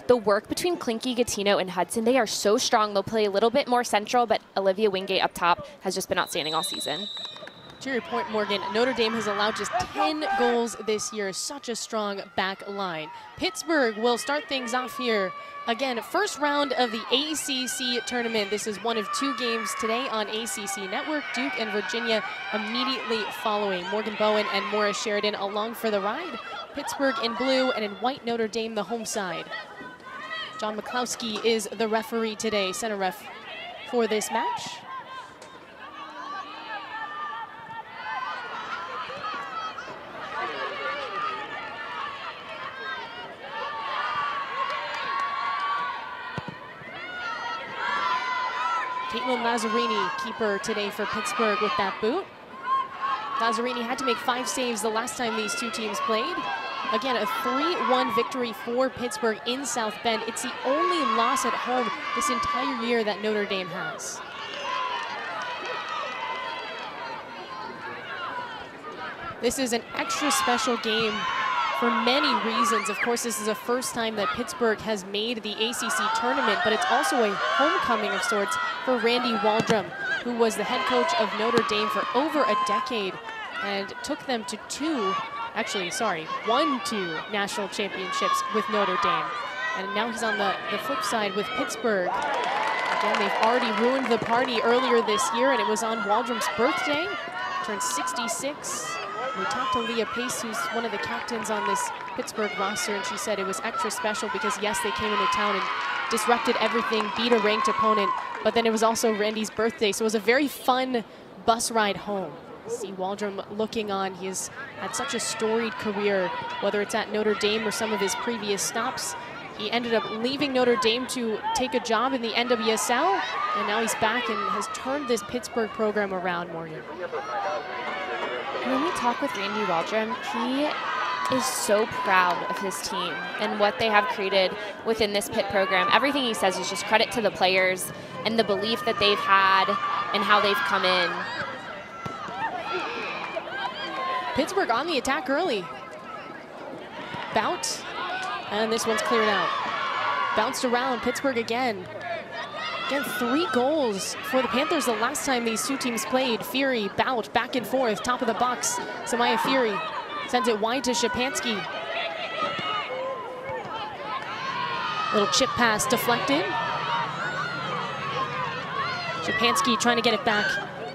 the work between Klinke, Gattino, and Hudson, they are so strong. They'll play a little bit more central, but Olivia Wingate up top has just been outstanding all season. To your point, Morgan, Notre Dame has allowed just 10 goals this year. Such a strong back line. Pittsburgh will start things off here. Again, first round of the ACC tournament. This is one of 2 games today on ACC Network. Duke and Virginia immediately following. Morgan Bowen and Morris Sheridan along for the ride. Pittsburgh in blue and in white, Notre Dame the home side. John McCloskey is the referee today, center ref for this match. Caitlin Lazzarini, keeper today for Pittsburgh with that boot. Lazzarini had to make 5 saves the last time these 2 teams played. Again, a 3-1 victory for Pittsburgh in South Bend. It's the only loss at home this entire year that Notre Dame has. This is an extra special game for many reasons. Of course, this is the first time that Pittsburgh has made the ACC tournament, but it's also a homecoming of sorts for Randy Waldrum, who was the head coach of Notre Dame for over a decade and took them to 1 2 national championships with Notre Dame. And now he's on the flip side with Pittsburgh. Again, they've already ruined the party earlier this year, and it was on Waldrum's birthday. Turned 66. We talked to Leah Pace, who's one of the captains on this Pittsburgh roster, and she said it was extra special because, yes, they came into town and disrupted everything, beat a ranked opponent, but then it was also Randy's birthday, so it was a very fun bus ride home. See Waldrum looking on. He has had such a storied career, whether it's at Notre Dame or some of his previous stops. He ended up leaving Notre Dame to take a job in the NWSL, and now he's back and has turned this Pittsburgh program around, Morgan. When we talk with Randy Waldrum, he is so proud of his team and what they have created within this Pitt program. Everything he says is just credit to the players and the belief that they've had and how they've come in. Pittsburgh on the attack early. Bout, and this one's cleared out. Bounced around, Pittsburgh again. Again, 3 goals for the Panthers the last time these 2 teams played. Fury, Bout, back and forth, top of the box. Samaya Fury sends it wide to Shapansky. Little chip pass deflected. Shapansky trying to get it back,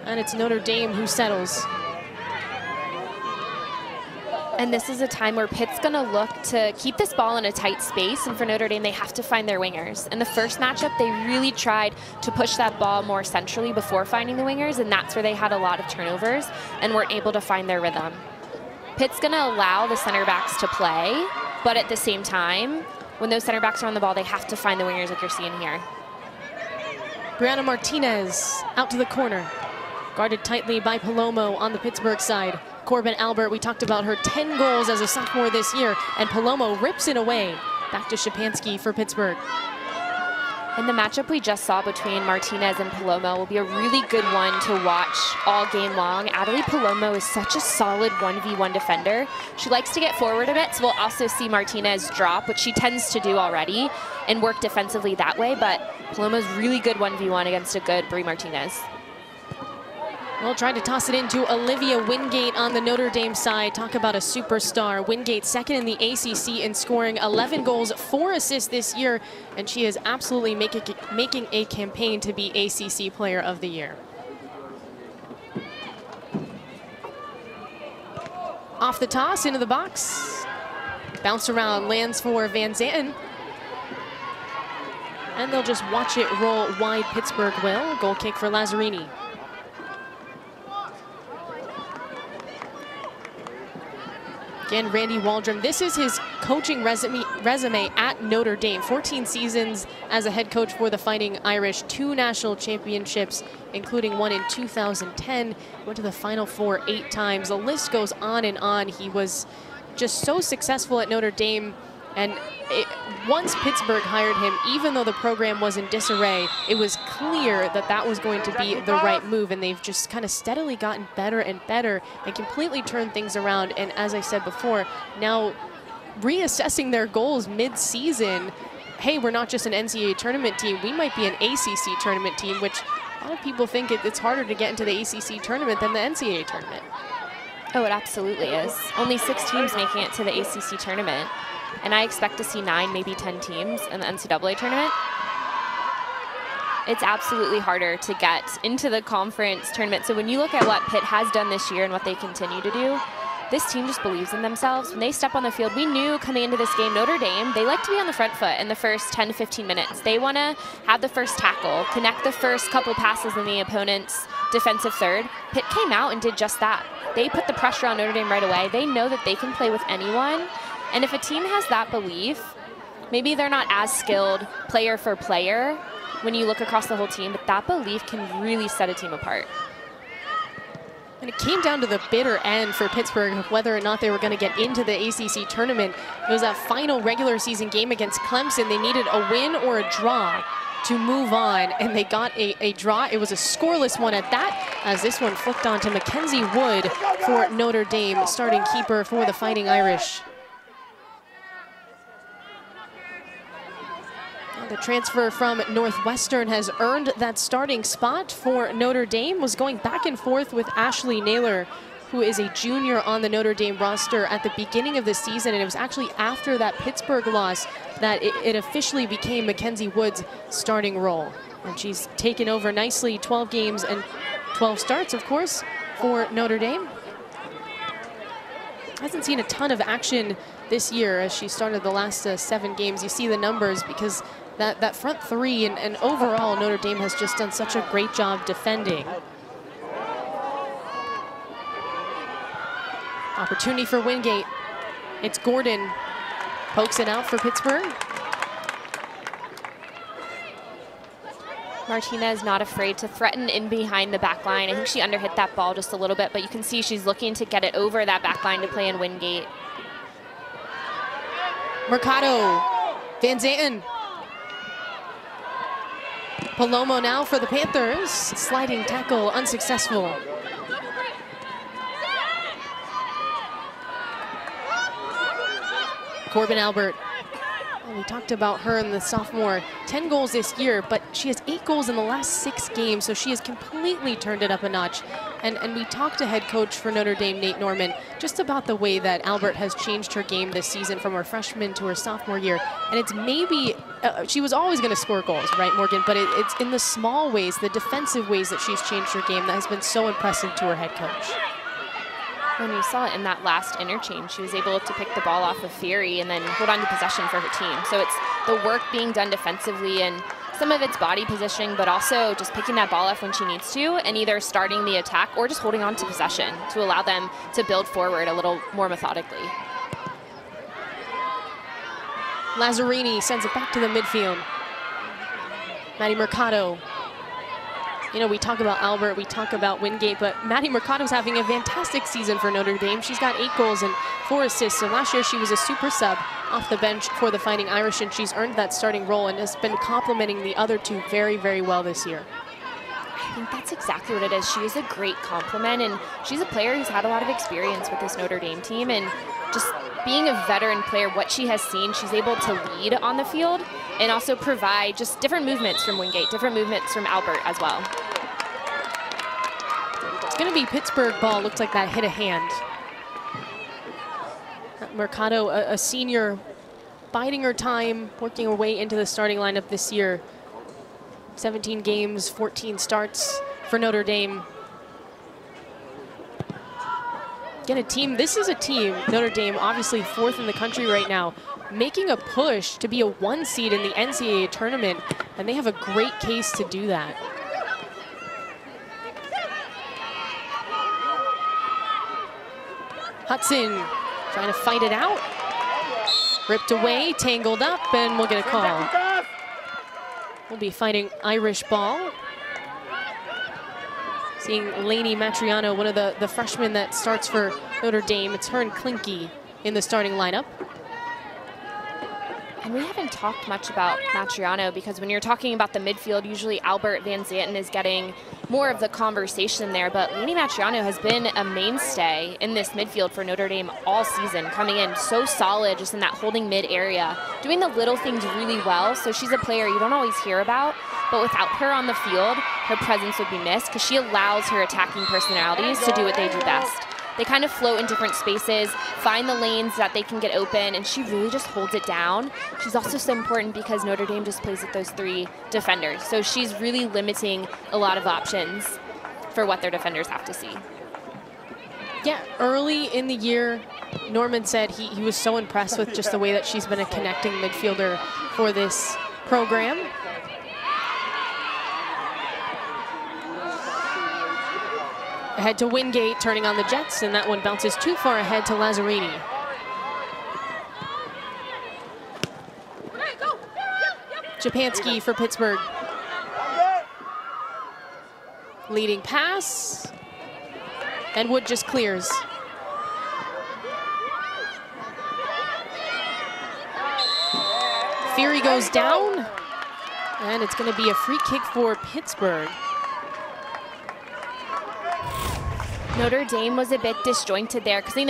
and it's Notre Dame who settles. And this is a time where Pitt's going to look to keep this ball in a tight space, and for Notre Dame, they have to find their wingers. In the first matchup, they really tried to push that ball more centrally before finding the wingers, and that's where they had a lot of turnovers and weren't able to find their rhythm. Pitt's going to allow the center backs to play, but at the same time, when those center backs are on the ball, they have to find the wingers like you're seeing here. Brianna Martinez out to the corner. Guarded tightly by Palomo on the Pittsburgh side. Corbin Albert, we talked about her 10 goals as a sophomore this year, and Palomo rips it away. Back to Shapansky for Pittsburgh. And the matchup we just saw between Martinez and Palomo will be a really good one to watch all game long. Adelie Palomo is such a solid 1v1 defender. She likes to get forward a bit, so we'll also see Martinez drop, which she tends to do already, and work defensively that way, but Palomo's really good 1v1 against a good Brie Martinez. Well, trying to toss it into Olivia Wingate on the Notre Dame side. Talk about a superstar. Wingate second in the ACC in scoring 11 goals, 4 assists this year, and she is absolutely making a campaign to be ACC Player of the Year. Off the toss, into the box. Bounce around, lands for Van Zanten. And they'll just watch it roll wide. Pittsburgh will. Goal kick for Lazzarini. Again, Randy Waldrum, this is his coaching resume at Notre Dame. 14 seasons as a head coach for the Fighting Irish, 2 national championships, including one in 2010. Went to the Final Four 8 times. The list goes on and on. He was just so successful at Notre Dame. And once Pittsburgh hired him, even though the program was in disarray, it was clear that that was going to be the right move. And they've just kind of steadily gotten better and better and completely turned things around. And as I said before, now reassessing their goals mid-season, hey, we're not just an NCAA tournament team, we might be an ACC tournament team, which a lot of people think it's harder to get into the ACC tournament than the NCAA tournament. Oh, it absolutely is. Only 6 teams making it to the ACC tournament. And I expect to see 9, maybe 10 teams in the NCAA tournament. It's absolutely harder to get into the conference tournament. So when you look at what Pitt has done this year and what they continue to do, this team just believes in themselves. When they step on the field, we knew coming into this game, Notre Dame, they like to be on the front foot in the first 10 to 15 minutes. They want to have the first tackle, connect the first couple passes in the opponent's defensive third. Pitt came out and did just that. They put the pressure on Notre Dame right away. They know that they can play with anyone. And if a team has that belief, maybe they're not as skilled player for player when you look across the whole team, but that belief can really set a team apart. And it came down to the bitter end for Pittsburgh of whether or not they were going to get into the ACC tournament. It was that final regular season game against Clemson. They needed a win or a draw to move on, and they got a draw. It was a scoreless one at that, as this one flipped onto Mackenzie Wood for Notre Dame, starting keeper for the Fighting Irish. The transfer from Northwestern has earned that starting spot for Notre Dame. Was going back and forth with Ashley Naylor, who is a junior on the Notre Dame roster at the beginning of the season. And it was actually after that Pittsburgh loss that it officially became Mackenzie Wood's starting role. And she's taken over nicely, 12 games and 12 starts, of course, for Notre Dame. Hasn't seen a ton of action this year as she started the last 7 games. You see the numbers because that front 3 and overall Notre Dame has just done such a great job defending. Opportunity for Wingate. It's Gordon. Pokes it out for Pittsburgh. Martinez not afraid to threaten in behind the back line. I think she underhit that ball just a little bit, but you can see she's looking to get it over that back line to play in Wingate. Mercado. Van Zanten. Palomo now for the Panthers. Sliding tackle unsuccessful. Corbin Albert. We talked about her in the sophomore, 10 goals this year, but she has 8 goals in the last 6 games, so she has completely turned it up a notch. And we talked to head coach for Notre Dame, Nate Norman, just about the way that Albert has changed her game this season from her freshman to her sophomore year. And it's maybe, she was always going to score goals, right, Morgan? But it's in the small ways, the defensive ways that she's changed her game that has been so impressive to her head coach. When you saw it in that last interchange, she was able to pick the ball off of Fury and then hold on to possession for her team. So it's the work being done defensively and some of it's body positioning, but also just picking that ball up when she needs to and either starting the attack or just holding on to possession to allow them to build forward a little more methodically. Lazzarini sends it back to the midfield. Maddie Mercado. You know, we talk about Albert, we talk about Wingate, but Maddie Mercado's having a fantastic season for Notre Dame. She's got 8 goals and 4 assists. So last year she was a super sub off the bench for the Fighting Irish, and she's earned that starting role and has been complementing the other 2 very, very well this year. I think that's exactly what it is. She is a great complement, and she's a player who's had a lot of experience with this Notre Dame team, and just being a veteran player, what she has seen, she's able to lead on the field and also provide just different movements from Wingate, different movements from Albert as well. It's going to be Pittsburgh ball. Looks like that hit a hand. Mercado, a senior, biding her time, working her way into the starting lineup this year. 17 games, 14 starts for Notre Dame. Again, a team, this is a team, Notre Dame, obviously 4th in the country right now, making a push to be a 1 seed in the NCAA tournament, and they have a great case to do that. Hudson trying to fight it out. Ripped away, tangled up, and we'll get a call. We'll be Fighting Irish ball. Seeing Lainey Matriano, one of the freshmen that starts for Notre Dame. It's her and Klinke in the starting lineup. And we haven't talked much about Matriano, because when you're talking about the midfield, usually Albert Van Zanten is getting more of the conversation there. But Lainey Matriano has been a mainstay in this midfield for Notre Dame all season, coming in so solid just in that holding mid area, doing the little things really well. So she's a player you don't always hear about, but without her on the field, her presence would be missed, because she allows her attacking personalities to do what they do best. They kind of float in different spaces, find the lanes that they can get open, and she really just holds it down. She's also so important because Notre Dame just plays with those 3 defenders. So she's really limiting a lot of options for what their defenders have to see. Yeah, early in the year, Norman said he was so impressed with just the way that she's been a connecting midfielder for this program. Ahead to Wingate, turning on the Jets, and that one bounces too far ahead to Lazzarini. Japansky for Pittsburgh. Leading pass, and Wood just clears. Fury goes down, and it's going to be a free kick for Pittsburgh. Notre Dame was a bit disjointed there, because in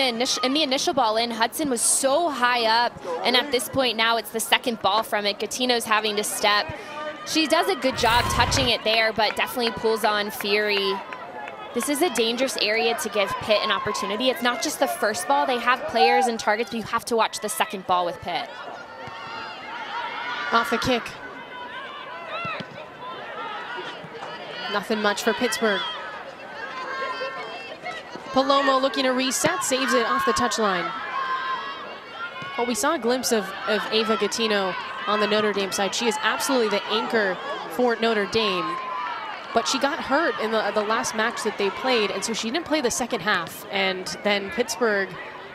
the initial ball in, Hudson was so high up, and at this point now it's the second ball from it. Gatino's having to step. She does a good job touching it there, but definitely pulls on Fury. This is a dangerous area to give Pitt an opportunity. It's not just the first ball. They have players and targets, but you have to watch the second ball with Pitt. Off the kick. Nothing much for Pittsburgh. Palomo looking to reset, saves it off the touchline. Well, we saw a glimpse of Ava Gatino on the Notre Dame side. She is absolutely the anchor for Notre Dame, but she got hurt in the last match that they played, and so she didn't play the second half. And then Pittsburgh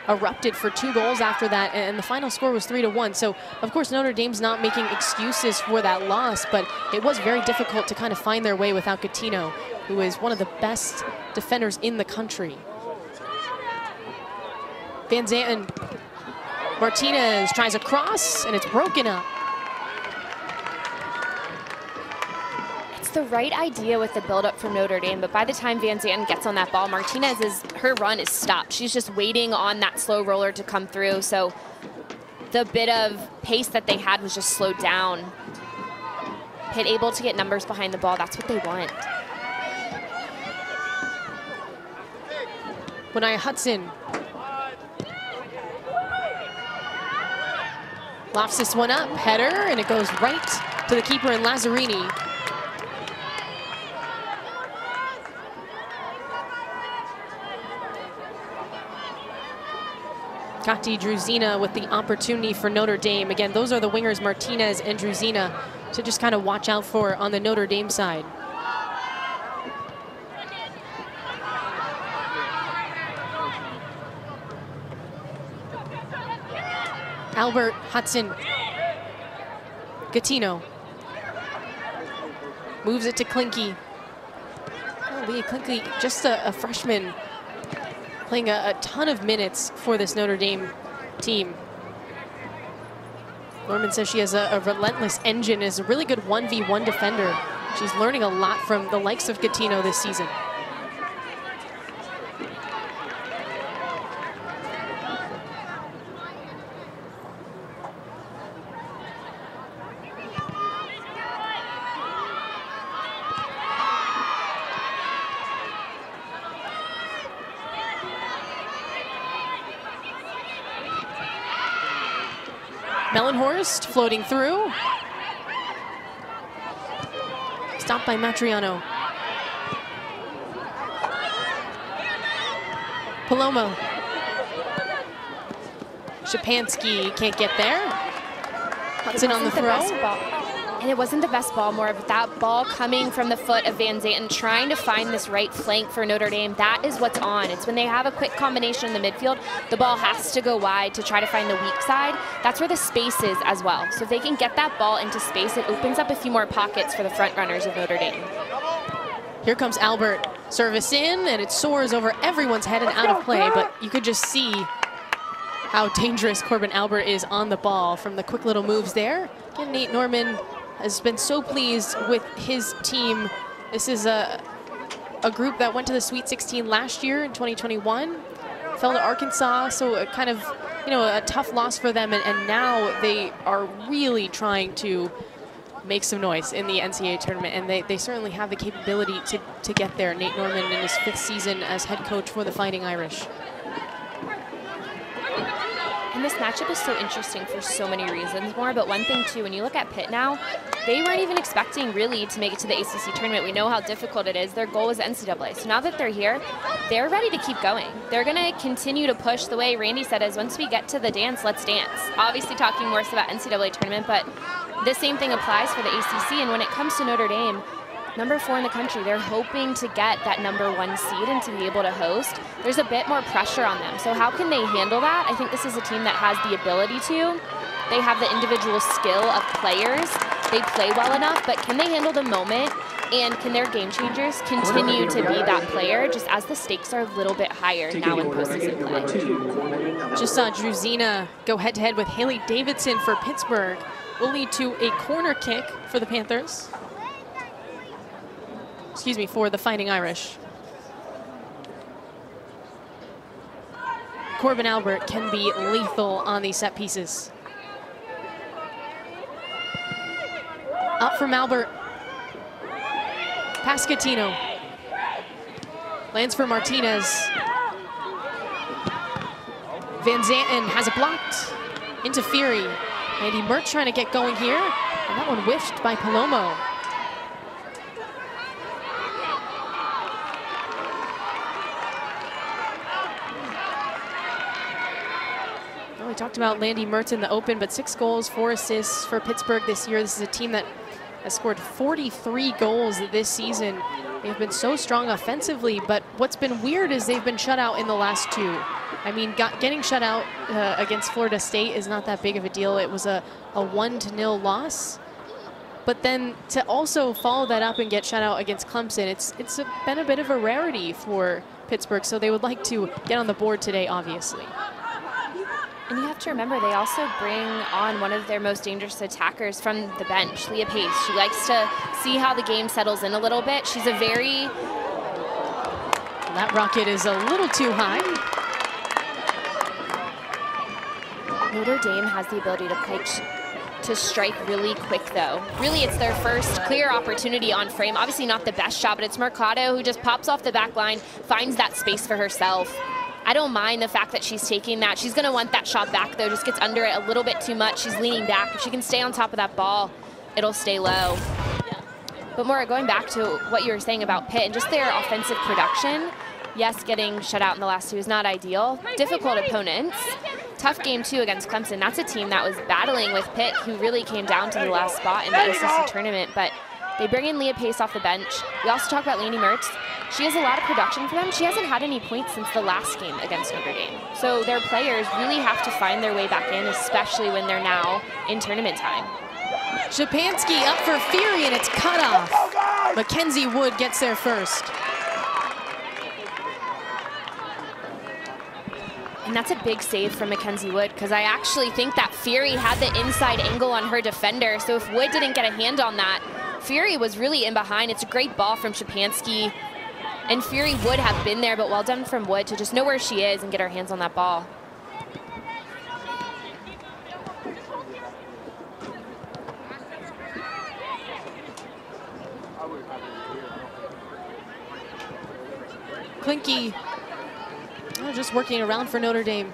erupted for 2 goals after that, and the final score was 3-1. So, of course, Notre Dame's not making excuses for that loss, but it was very difficult to kind of find their way without Gatino, who is one of the best defenders in the country. Van Zanten, Martinez tries a cross, and it's broken up. It's the right idea with the build-up from Notre Dame, but by the time Van Zanten gets on that ball, her run is stopped. She's just waiting on that slow roller to come through, so the bit of pace that they had was just slowed down. Pitt able to get numbers behind the ball, that's what they want. Benaya Hudson lofts this one up, header, and it goes right to the keeper in Lazzarini. Kati Druzina with the opportunity for Notre Dame. Again, those are the wingers, Martinez and Druzina, to just kind of watch out for on the Notre Dame side. Albert, Hudson, Gatino. Moves it to Klinke. Oh, Leah Klinke, just a freshman, playing a ton of minutes for this Notre Dame team. Norman says she has a relentless engine, is a really good 1v1 defender. She's learning a lot from the likes of Gatino this season. Mellenhorst floating through. Stopped by Matriano. Palomo. Shapansky can't get there. Hudson on the throw. And it wasn't the best ball, more of that ball coming from the foot of Van Zanten, trying to find this right flank for Notre Dame. That is what's on. It's when they have a quick combination in the midfield, the ball has to go wide to try to find the weak side. That's where the space is as well. So if they can get that ball into space, it opens up a few more pockets for the front runners of Notre Dame. Here comes Albert. Service in, and it soars over everyone's head and out of play, but you could just see how dangerous Corbin Albert is on the ball from the quick little moves there. Again, Nate Norman has been so pleased with his team. This is a group that went to the Sweet 16 last year in 2021, fell to Arkansas, so a kind of, you know, a tough loss for them, and now they are really trying to make some noise in the NCAA tournament, and they certainly have the capability to get there. Nate Norman in his 5th season as head coach for the Fighting Irish. And this matchup is so interesting for so many reasons more, but one thing too, when you look at Pitt now, they weren't even expecting really to make it to the ACC tournament. We know how difficult it is. Their goal was NCAA. So now that they're here, they're ready to keep going. They're gonna continue to push the way Randy said is once we get to the dance, let's dance. Obviously talking more so about NCAA tournament, but the same thing applies for the ACC. And when it comes to Notre Dame, number 4 in the country, they're hoping to get that number 1 seed and to be able to host. There's a bit more pressure on them. So how can they handle that? I think this is a team that has the ability to. They have the individual skill of players. They play well enough, but can they handle the moment? And can their game changers continue to be that player just as the stakes are a little bit higher now in postseason play? Just saw Druzina go head-to-head with Haley Davidson for Pittsburgh. Will lead to a corner kick for the Panthers. Excuse me, for the Fighting Irish. Corbin Albert can be lethal on these set pieces. Up from Albert. Pascatino. Lands for Martinez. Van Zanten has it blocked. Into Fury. Andy Mert trying to get going here. And that one whiffed by Palomo. Well, we talked about Landy Mertz in the open, but 6 goals, 4 assists for Pittsburgh this year. This is a team that has scored 43 goals this season. They've been so strong offensively, but what's been weird is they've been shut out in the last 2. I mean, getting shut out against Florida State is not that big of a deal. It was a 1-0 loss. But then to also follow that up and get shut out against Clemson, it's been a bit of a rarity for Pittsburgh, so they would like to get on the board today, obviously. And you have to remember, they also bring on one of their most dangerous attackers from the bench, Leah Pace. She likes to see how the game settles in a little bit. She's a very... That rocket is a little too high. Notre Dame has the ability to strike really quick, though. Really, it's their first clear opportunity on frame. Obviously not the best shot, but it's Mercado who just pops off the back line, finds that space for herself. I don't mind the fact that she's taking that. She's gonna want that shot back though, just gets under it a little bit too much. She's leaning back. If she can stay on top of that ball, it'll stay low. But Maura, going back to what you were saying about Pitt and just their offensive production, yes, getting shut out in the last 2 is not ideal. Difficult opponents. Tough game too against Clemson. That's a team that was battling with Pitt, who really came down to the last spot in the ACC tournament, but they bring in Leah Pace off the bench. We also talk about Landy Mertz. She has a lot of production for them. She hasn't had any points since the last game against Notre Dame. So their players really have to find their way back in, especially when they're now in tournament time. Szczepanski up for Fury, and it's cut off. Mackenzie Wood gets there first. And that's a big save from Mackenzie Wood, because I actually think that Fury had the inside angle on her defender. So if Wood didn't get a hand on that, Fury was really in behind. It's a great ball from Szczepanski. And Fury would have been there, but well done from Wood to just know where she is and get her hands on that ball. Klinke just working around for Notre Dame.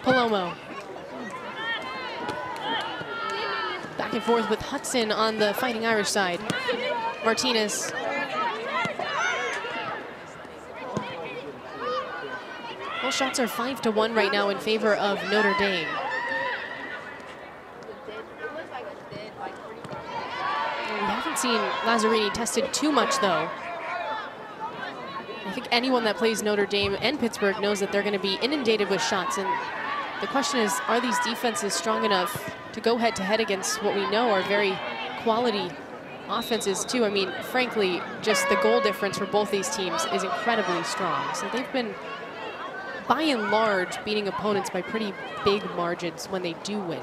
Palomo. Back and forth with Hudson on the Fighting Irish side. Martinez. All shots are 5-1 right now in favor of Notre Dame. We haven't seen Lazzarini tested too much, though. I think anyone that plays Notre Dame and Pittsburgh knows that they're going to be inundated with shots. And the question is, are these defenses strong enough to go head-to-head against what we know are very quality offenses too? I mean, frankly, just the goal difference for both these teams is incredibly strong. So they've been, by and large, beating opponents by pretty big margins when they do win.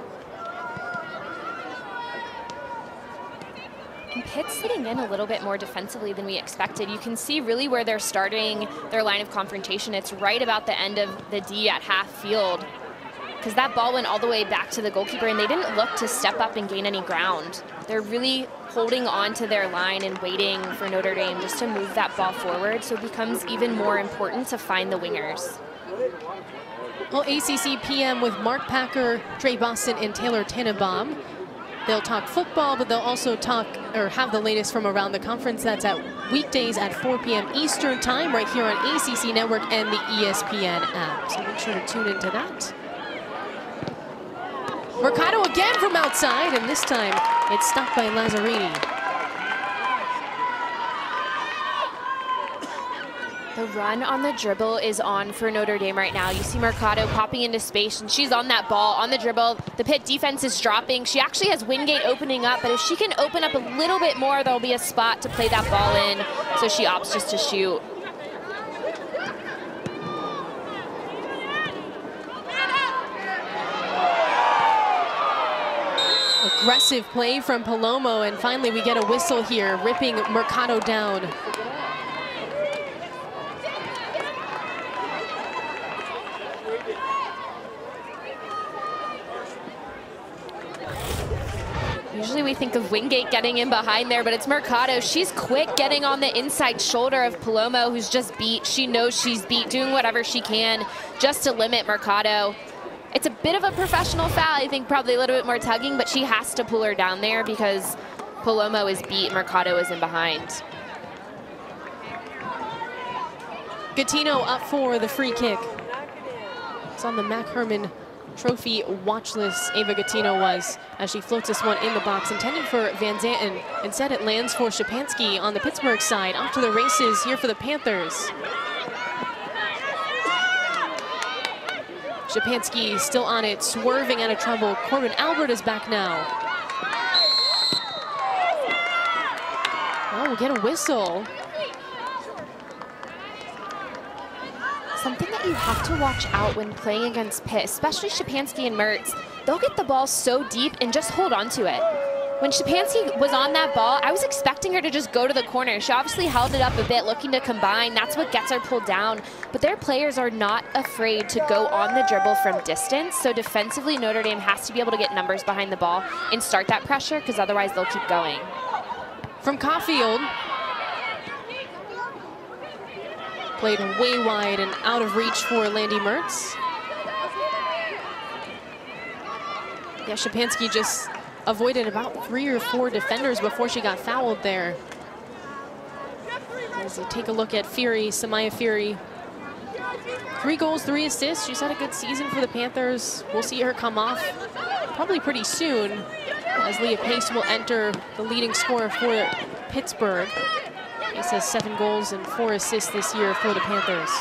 And Pitt's sitting in a little bit more defensively than we expected. You can see really where they're starting their line of confrontation. It's right about the end of the D at half field, because that ball went all the way back to the goalkeeper, and they didn't look to step up and gain any ground. They're really holding on to their line and waiting for Notre Dame just to move that ball forward, so it becomes even more important to find the wingers. Well, ACC PM with Mark Packer, Trey Boston, and Taylor Tannenbaum. They'll talk football, but they'll also talk or have the latest from around the conference. That's at weekdays at 4 p.m. Eastern time right here on ACC Network and the ESPN app. So make sure to tune into that. Mercado again from outside, and this time it's stopped by Lazzarini. The run on the dribble is on for Notre Dame right now. You see Mercado popping into space, and she's on that ball, on the dribble. The Pitt defense is dropping. She actually has Wingate opening up, but if she can open up a little bit more, there'll be a spot to play that ball in, so she opts just to shoot. Aggressive play from Palomo, and finally we get a whistle here, ripping Mercado down. Usually we think of Wingate getting in behind there, but it's Mercado. She's quick getting on the inside shoulder of Palomo, who's just beat. She knows she's beat, doing whatever she can just to limit Mercado. It's a bit of a professional foul. I think probably a little bit more tugging, but she has to pull her down there because Palomo is beat, Mercado is in behind. Gattino up for the free kick. It's on the Mac Herman Trophy watch list, Ava Gattino was, as she floats this one in the box, intended for Van Zanten. Instead, it lands for Szczepanski on the Pittsburgh side. Off to the races here for the Panthers. Szczepanski still on it, swerving out of trouble. Corbin Albert is back now. Oh, we'll get a whistle. Something that you have to watch out when playing against Pitt, especially Szczepanski and Mertz, they'll get the ball so deep and just hold on to it. When Szczepanski was on that ball, I was expecting her to just go to the corner. She obviously held it up a bit, looking to combine. That's what gets her pulled down. But their players are not afraid to go on the dribble from distance. So defensively, Notre Dame has to be able to get numbers behind the ball and start that pressure, because otherwise they'll keep going. From Caulfield. Played way wide and out of reach for Landy Mertz. Yeah, Szczepanski just avoided about 3 or 4 defenders before she got fouled there. As you take a look at Fury, Samaya Fury. 3 goals, 3 assists. She's had a good season for the Panthers. We'll see her come off probably pretty soon, as Leah Pace will enter the leading scorer for Pittsburgh. Pace has 7 goals and 4 assists this year for the Panthers.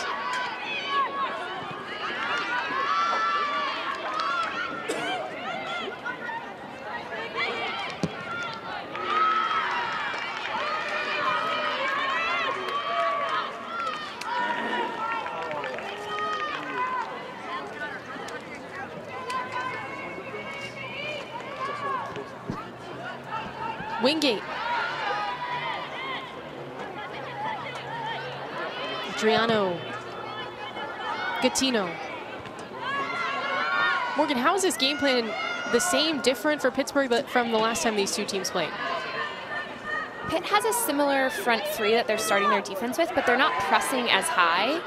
Wingate. Adriano. Gattino. Morgan, how is this game plan the same, different for Pittsburgh from the last time these two teams played? Pitt has a similar front 3 that they're starting their defense with, but they're not pressing as high.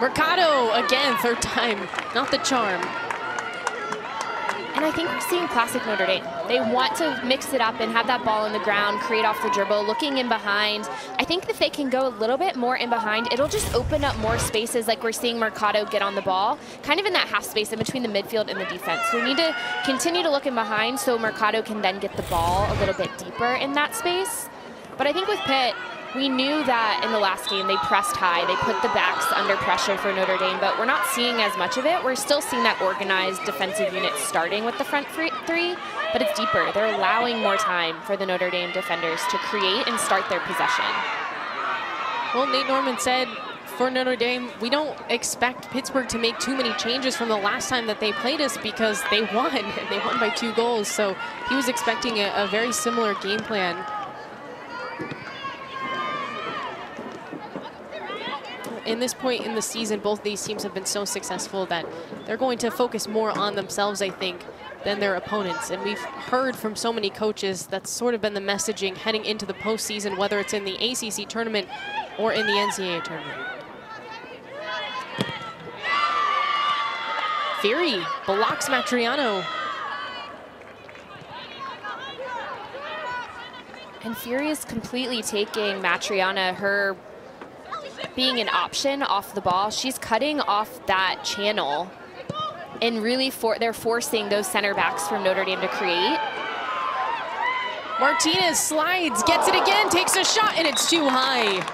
Mercado again, 3rd time, not the charm. And I think we're seeing classic Notre Dame. They want to mix it up and have that ball on the ground, create off the dribble, looking in behind. I think if they can go a little bit more in behind, it'll just open up more spaces, like we're seeing Mercado get on the ball, kind of in that half space in between the midfield and the defense. So we need to continue to look in behind so Mercado can then get the ball a little bit deeper in that space. But I think with Pitt, We knew that in the last game they pressed high, they put the backs under pressure for Notre Dame, but we're not seeing as much of it. We're still seeing that organized defensive unit starting with the front three, but it's deeper. They're allowing more time for the Notre Dame defenders to create and start their possession. Well, Nate Norman said for Notre Dame, we don't expect Pittsburgh to make too many changes from the last time that they played us because they won. They won by 2 goals, so he was expecting a very similar game plan. In this point in the season, both these teams have been so successful that they're going to focus more on themselves, I think, than their opponents. And we've heard from so many coaches that's sort of been the messaging heading into the postseason, whether it's in the ACC tournament or in the NCAA tournament. Fury blocks Matriano. And Fury is completely taking Matriana, her being an option off the ball. She's cutting off that channel, and really they're forcing those center backs from Notre Dame to create. Martinez slides, gets it again, takes a shot, and it's too high.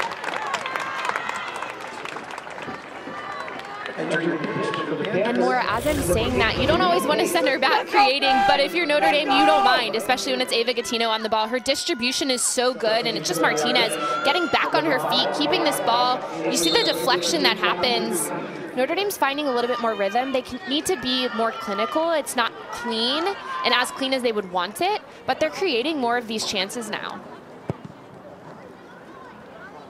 And Maura, as I'm saying that, you don't always want to send her back creating, but if you're Notre Dame, you don't mind, especially when it's Ava Gattino on the ball. Her distribution is so good, and it's just Martinez getting back on her feet, keeping this ball. You see the deflection that happens. Notre Dame's finding a little bit more rhythm. They need to be more clinical. It's not clean and as clean as they would want it, but they're creating more of these chances now.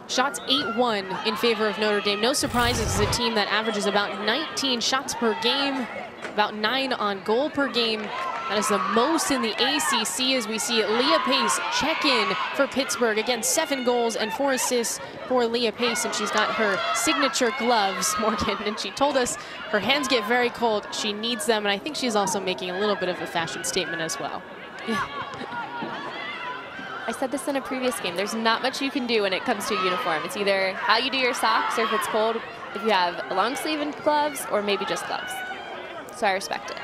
Shots 8-1 in favor of Notre Dame. No surprise, this is a team that averages about 19 shots per game, about 9 on goal per game. That is the most in the ACC, as we see Leah Pace check in for Pittsburgh. Again, 7 goals and 4 assists for Leah Pace, and she's got her signature gloves, Morgan, and she told us her hands get very cold. She needs them, and I think she's also making a little bit of a fashion statement as well. Yeah. I said this in a previous game. There's not much you can do when it comes to a uniform. It's either how you do your socks, or if it's cold, if you have a long sleeve and gloves, or maybe just gloves. So I respect it.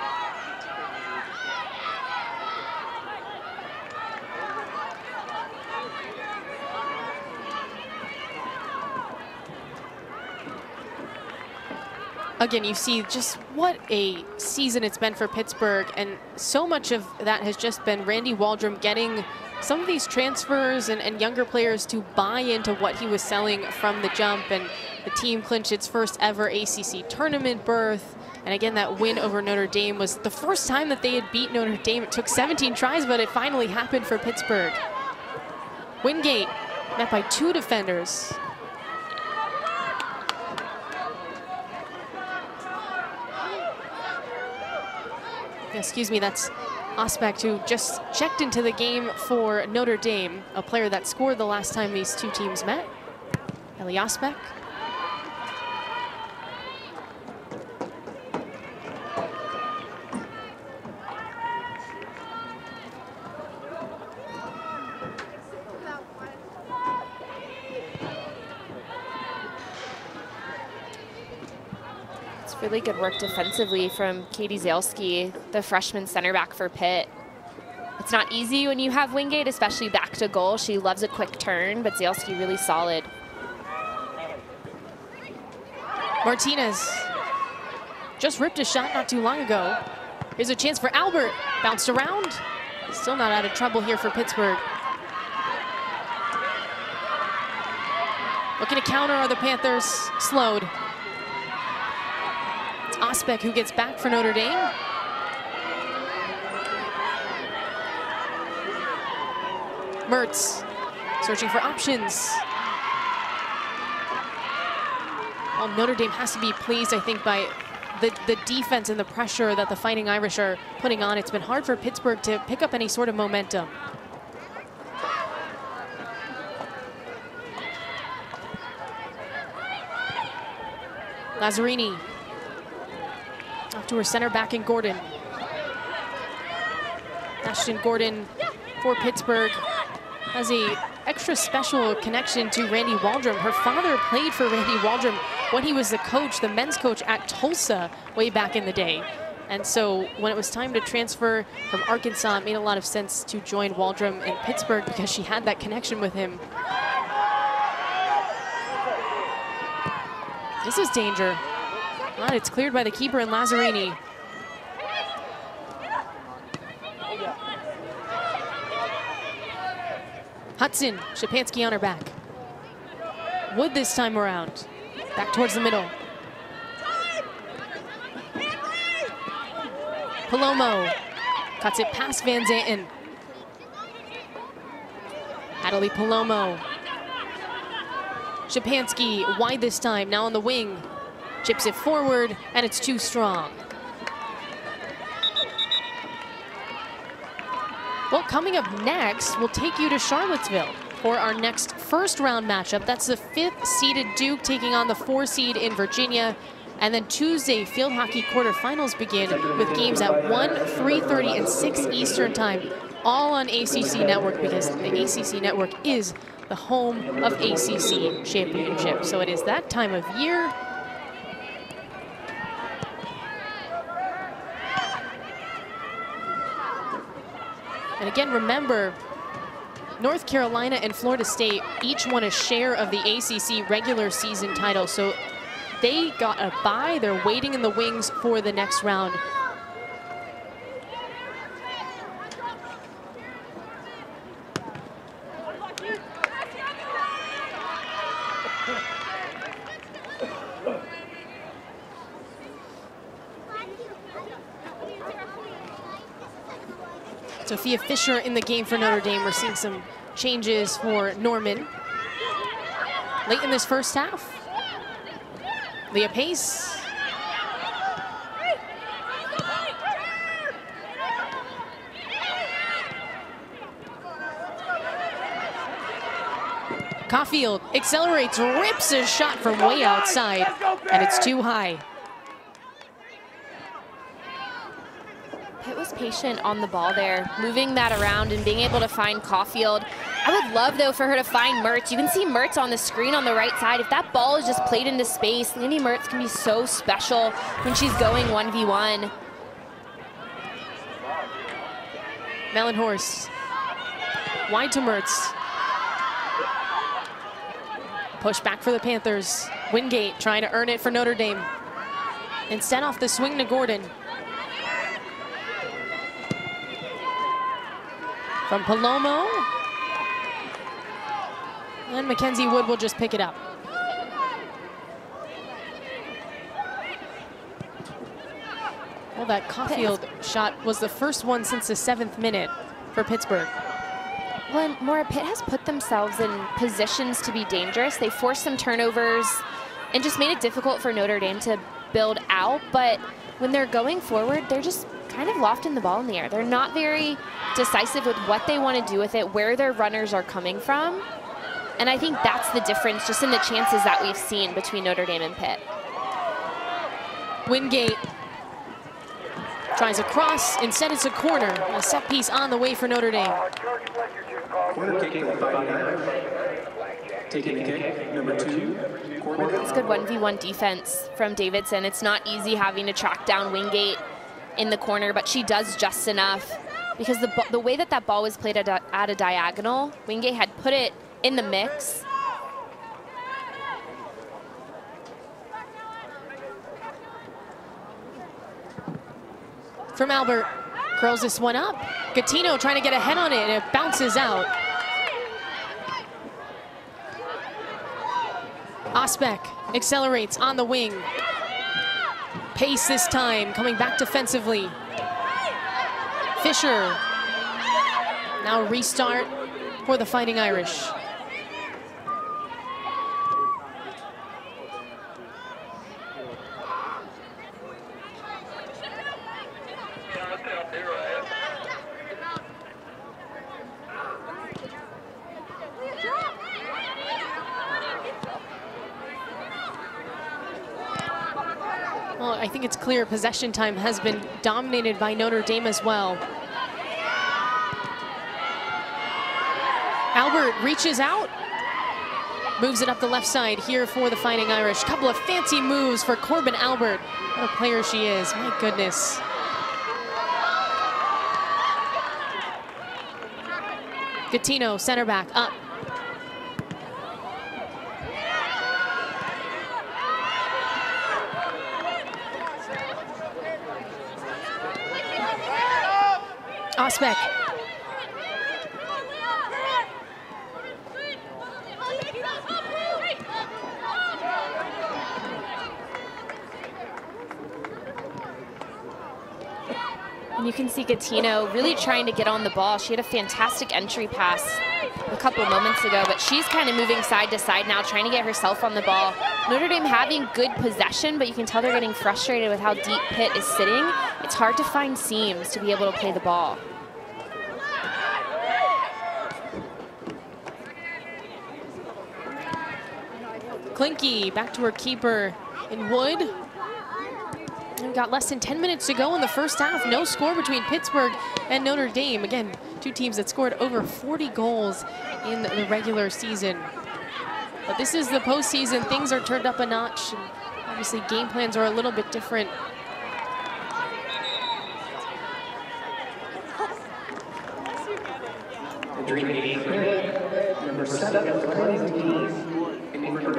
Again, you see just what a season it's been for Pittsburgh, and so much of that has just been Randy Waldrum getting some of these transfers and younger players to buy into what he was selling from the jump, and the team clinched its first ever ACC tournament berth. And again, that win over Notre Dame was the first time that they had beat Notre Dame. It took 17 tries, but it finally happened for Pittsburgh. Wingate met by 2 defenders. Excuse me, that's Osbeck, who just checked into the game for Notre Dame, a player that scored the last time these 2 teams met. Ellie Osbeck. Really good work defensively from Katie Zalski, the freshman center back for Pitt. It's not easy when you have Wingate, especially back to goal. She loves a quick turn, but Zalski really solid. Martinez just ripped a shot not too long ago. Here's a chance for Albert. Bounced around. Still not out of trouble here for Pittsburgh. Looking to counter are the Panthers. Slowed. Osbeck, who gets back for Notre Dame. Mertz searching for options. Well, Notre Dame has to be pleased, I think, by the defense and the pressure that the Fighting Irish are putting on. It's been hard for Pittsburgh to pick up any sort of momentum. Lazzarini. Off to her center back in Gordon. Ashton Gordon for Pittsburgh has a extra special connection to Randy Waldrum. Her father played for Randy Waldrum when he was the coach, the men's coach at Tulsa way back in the day. And so when it was time to transfer from Arkansas, it made a lot of sense to join Waldrum in Pittsburgh because she had that connection with him. This is danger. But it's cleared by the keeper and Lazzarini. Hudson, Szczepanski on her back. Wood this time around. Back towards the middle. Palomo cuts it past Van Zanten. Natalie Palomo. Szczepanski wide this time, now on the wing. Chips it forward, and it's too strong. Well, coming up next, we'll take you to Charlottesville for our next first round matchup. That's the 5th seeded Duke taking on the 4 seed in Virginia. And then Tuesday, field hockey quarterfinals begin with games at 1, 3:30, and 6 Eastern time, all on ACC Network, because the ACC Network is the home of ACC championships. So it is that time of year. And again, remember, North Carolina and Florida State each won a share of the ACC regular season title. So they got a bye. They're waiting in the wings for the next round. Sophia Fisher in the game for Notre Dame. We're seeing some changes for Norman. Late in this first half. Leah Pace. Caulfield accelerates, rips a shot from way outside, and it's too high. Pitt was patient on the ball there, moving that around and being able to find Caulfield. I would love, though, for her to find Mertz. You can see Mertz on the screen on the right side. If that ball is just played into space, Landy Mertz can be so special when she's going 1v1. Mellenhorst, wide to Mertz. Push back for the Panthers. Wingate trying to earn it for Notre Dame. Instead, off the swing to Gordon. From Palomo. And Mackenzie Wood will just pick it up. Well, that Caulfield shot was the first one since the 7th minute for Pittsburgh. Well, and Maura, Pitt has put themselves in positions to be dangerous. They forced some turnovers and just made it difficult for Notre Dame to build out. But when they're going forward, they're just kind of lofting the ball in the air. They're not very decisive with what they want to do with it, where their runners are coming from. And I think that's the difference just in the chances that we've seen between Notre Dame and Pitt. Wingate tries a cross. Instead, it's a corner. A set piece on the way for Notre Dame. Corner kick by Fighting. Taking the kick, number 2. It's good 1v1 defense from Davidson. It's not easy having to track down Wingate in the corner, but she does just enough because the way that that ball was played at a diagonal, Wingate had put it in the mix. From Albert, curls this one up. Gattino trying to get ahead on it, and it bounces out. Osbeck accelerates on the wing. Pace this time, coming back defensively. Fisher. Now restart for the Fighting Irish. Well, I think it's clear possession time has been dominated by Notre Dame as well. Albert reaches out, moves it up the left side here for the Fighting Irish. Couple of fancy moves for Corbin Albert. What a player she is, my goodness. Gattino, center back, up. Osbeck. And you can see Gattino really trying to get on the ball. She had a fantastic entry pass a couple moments ago, but she's kind of moving side to side now, trying to get herself on the ball. Notre Dame having good possession, but you can tell they're getting frustrated with how deep Pitt is sitting. It's hard to find seams to be able to play the ball. Klinke back to her keeper in Wood. We've got less than 10 minutes to go in the first half. No score between Pittsburgh and Notre Dame. Again, two teams that scored over 40 goals in the regular season. But this is the postseason. Things are turned up a notch. And obviously, game plans are a little bit different.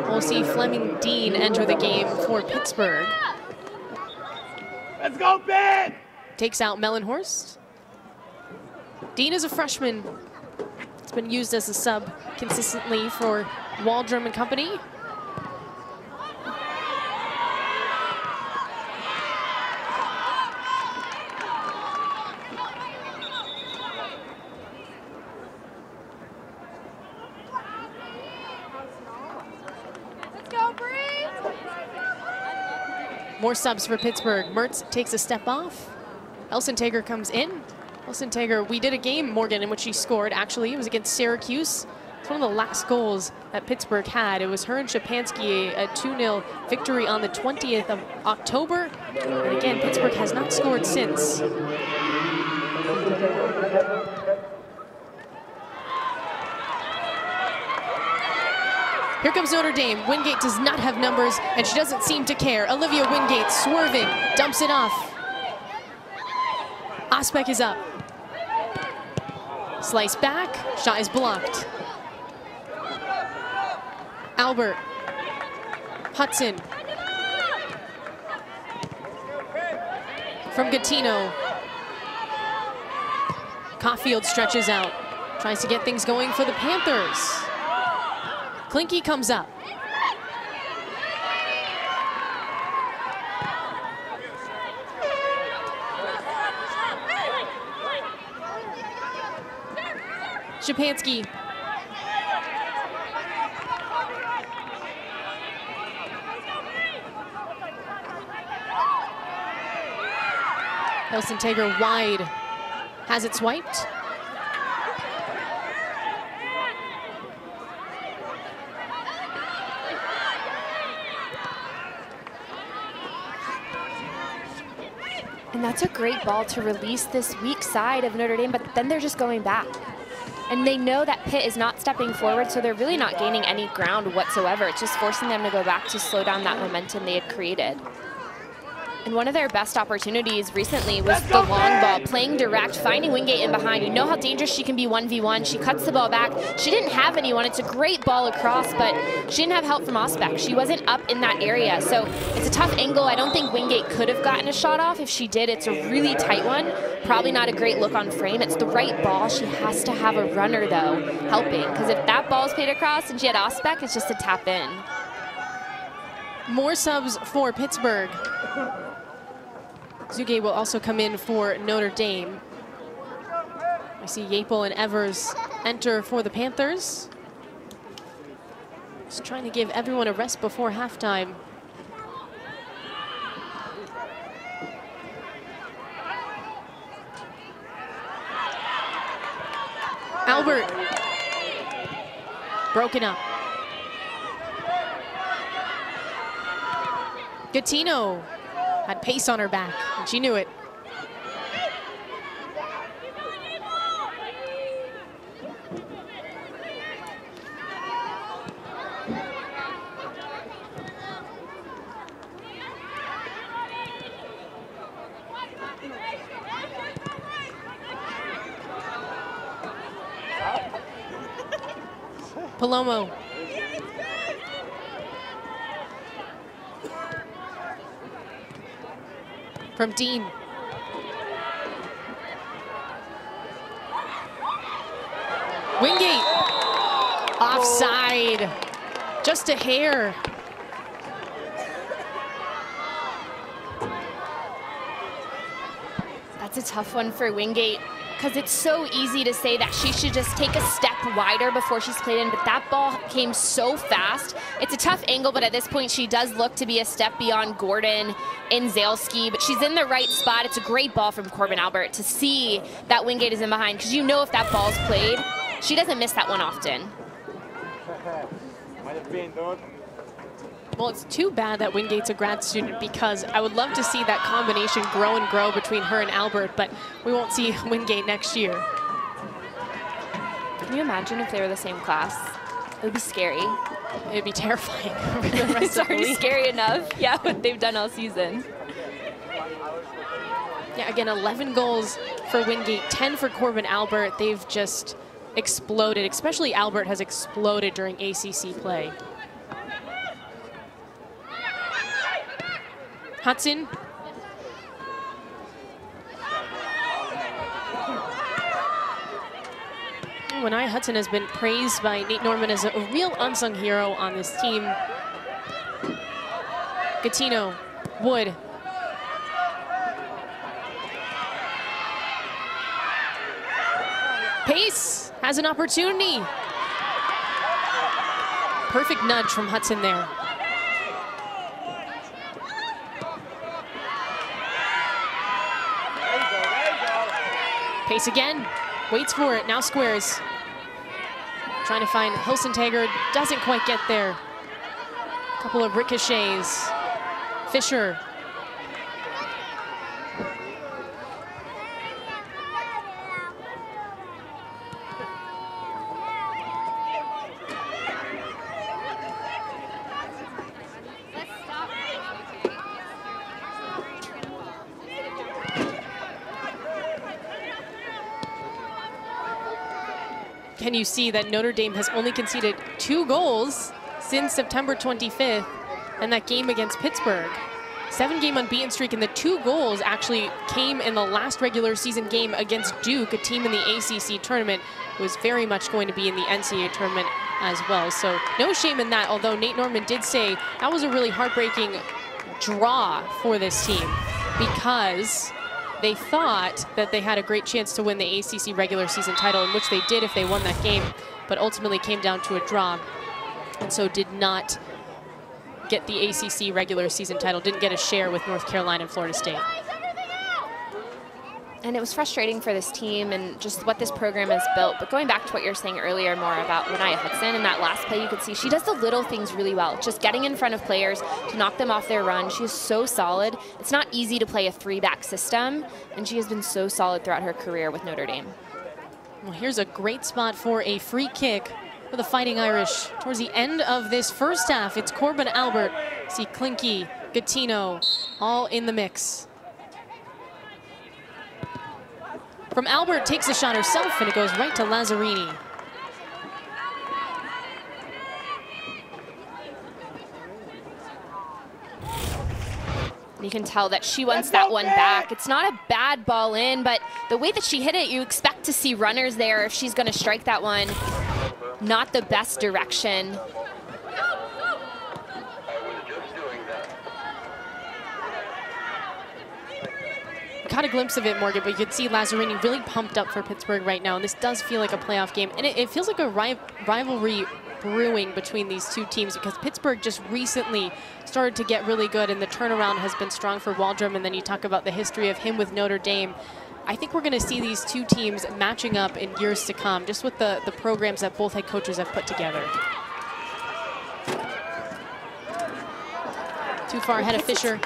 We'll see Fleming Dean enter the game for Pittsburgh. Let's go, Pitt! Takes out Mellenhorst. Dean is a freshman. It's been used as a sub consistently for Waldrum and company. More subs for Pittsburgh. Mertz takes a step off. Elsenteger comes in. Elsenteger, we did a game, Morgan, in which she scored. Actually, it was against Syracuse. It's one of the last goals that Pittsburgh had. It was her and Shapansky, a 2-0 victory on the 20th of October. And again, Pittsburgh has not scored since. Here comes Notre Dame. Wingate does not have numbers, and she doesn't seem to care. Olivia Wingate swerving, dumps it off. Osbeck is up. Slice back, shot is blocked. Albert. Hudson. From Gattino. Caulfield stretches out. Tries to get things going for the Panthers. Klinke comes up. Shapansky. Elsenteger wide. Has it swiped. And that's a great ball to release this weak side of Notre Dame, but then they're just going back. And they know that Pitt is not stepping forward, so they're really not gaining any ground whatsoever. It's just forcing them to go back to slow down that momentum they had created. And one of their best opportunities recently was the long ball, playing direct, finding Wingate in behind. You know how dangerous she can be 1v1. She cuts the ball back. She didn't have anyone. It's a great ball across, but she didn't have help from Osbeck. She wasn't up in that area, so it's a tough angle. I don't think Wingate could have gotten a shot off. If she did, it's a really tight one. Probably not a great look on frame. It's the right ball. She has to have a runner, though, helping, because if that ball's played across and she had Osbeck, it's just a tap in. More subs for Pittsburgh. Zuge will also come in for Notre Dame. I see Yapel and Evers enter for the Panthers. Just trying to give everyone a rest before halftime. Albert. Broken up. Gattino had pace on her back, and she knew it. Palomo. From Dean. Wingate, offside, just a hair. That's a tough one for Wingate, because it's so easy to say that she should just take a step wider before she's played in, but that ball came so fast. It's a tough angle, but at this point she does look to be a step beyond Gordon and Zalesky, but she's in the right spot. It's a great ball from Corbin Albert to see that Wingate is in behind, because you know if that ball's played, she doesn't miss that one often. Well, it's too bad that Wingate's a grad student, because I would love to see that combination grow and grow between her and Albert, but we won't see Wingate next year. Can you imagine if they were the same class? It would be scary. It'd be terrifying for the rest It's of the already league. scary enough, yeah, what they've done all season. Yeah, again, 11 goals for Wingate, 10 for Corbin Albert. They've just exploded, especially Albert has exploded during ACC play. Hudson. Winaya Hudson has been praised by Nate Norman as a real unsung hero on this team. Gattino, Wood. Pace has an opportunity. Perfect nudge from Hudson there. Pace again, waits for it, now squares. Trying to find Hilson-Taggart, doesn't quite get there. Couple of ricochets. Fisher. Can you see that Notre Dame has only conceded 2 goals since September 25th and that game against Pittsburgh? 7-game unbeaten streak, and the 2 goals actually came in the last regular season game against Duke, a team in the ACC tournament who was very much going to be in the NCAA tournament as well. So no shame in that, although Nate Norman did say that was a really heartbreaking draw for this team because they thought that they had a great chance to win the ACC regular season title, in which they did if they won that game, but ultimately came down to a draw, and so did not get the ACC regular season title, didn't get a share with North Carolina and Florida State. And it was frustrating for this team and just what this program has built. But going back to what you were saying earlier more about Winaya Hudson, in that last play you could see she does the little things really well. Just getting in front of players to knock them off their run. She is so solid. It's not easy to play a 3-back system, and she has been so solid throughout her career with Notre Dame. Well, here's a great spot for a free kick for the Fighting Irish. Towards the end of this first half, it's Corbin Albert, see Klinke, Gattino, all in the mix. From Albert, takes a shot herself, and it goes right to Lazzarini. You can tell that she wants that one back. It's not a bad ball in, but the way that she hit it, you expect to see runners there if she's going to strike that one. Not the best direction. Caught a glimpse of it, Morgan, but you could see Lazzarini really pumped up for Pittsburgh right now, and this does feel like a playoff game, and it feels like a rivalry brewing between these two teams, because Pittsburgh just recently started to get really good, and the turnaround has been strong for Waldrum, and then you talk about the history of him with Notre Dame. I think we're going to see these two teams matching up in years to come, just with the programs that both head coaches have put together. Too far ahead of Fisher.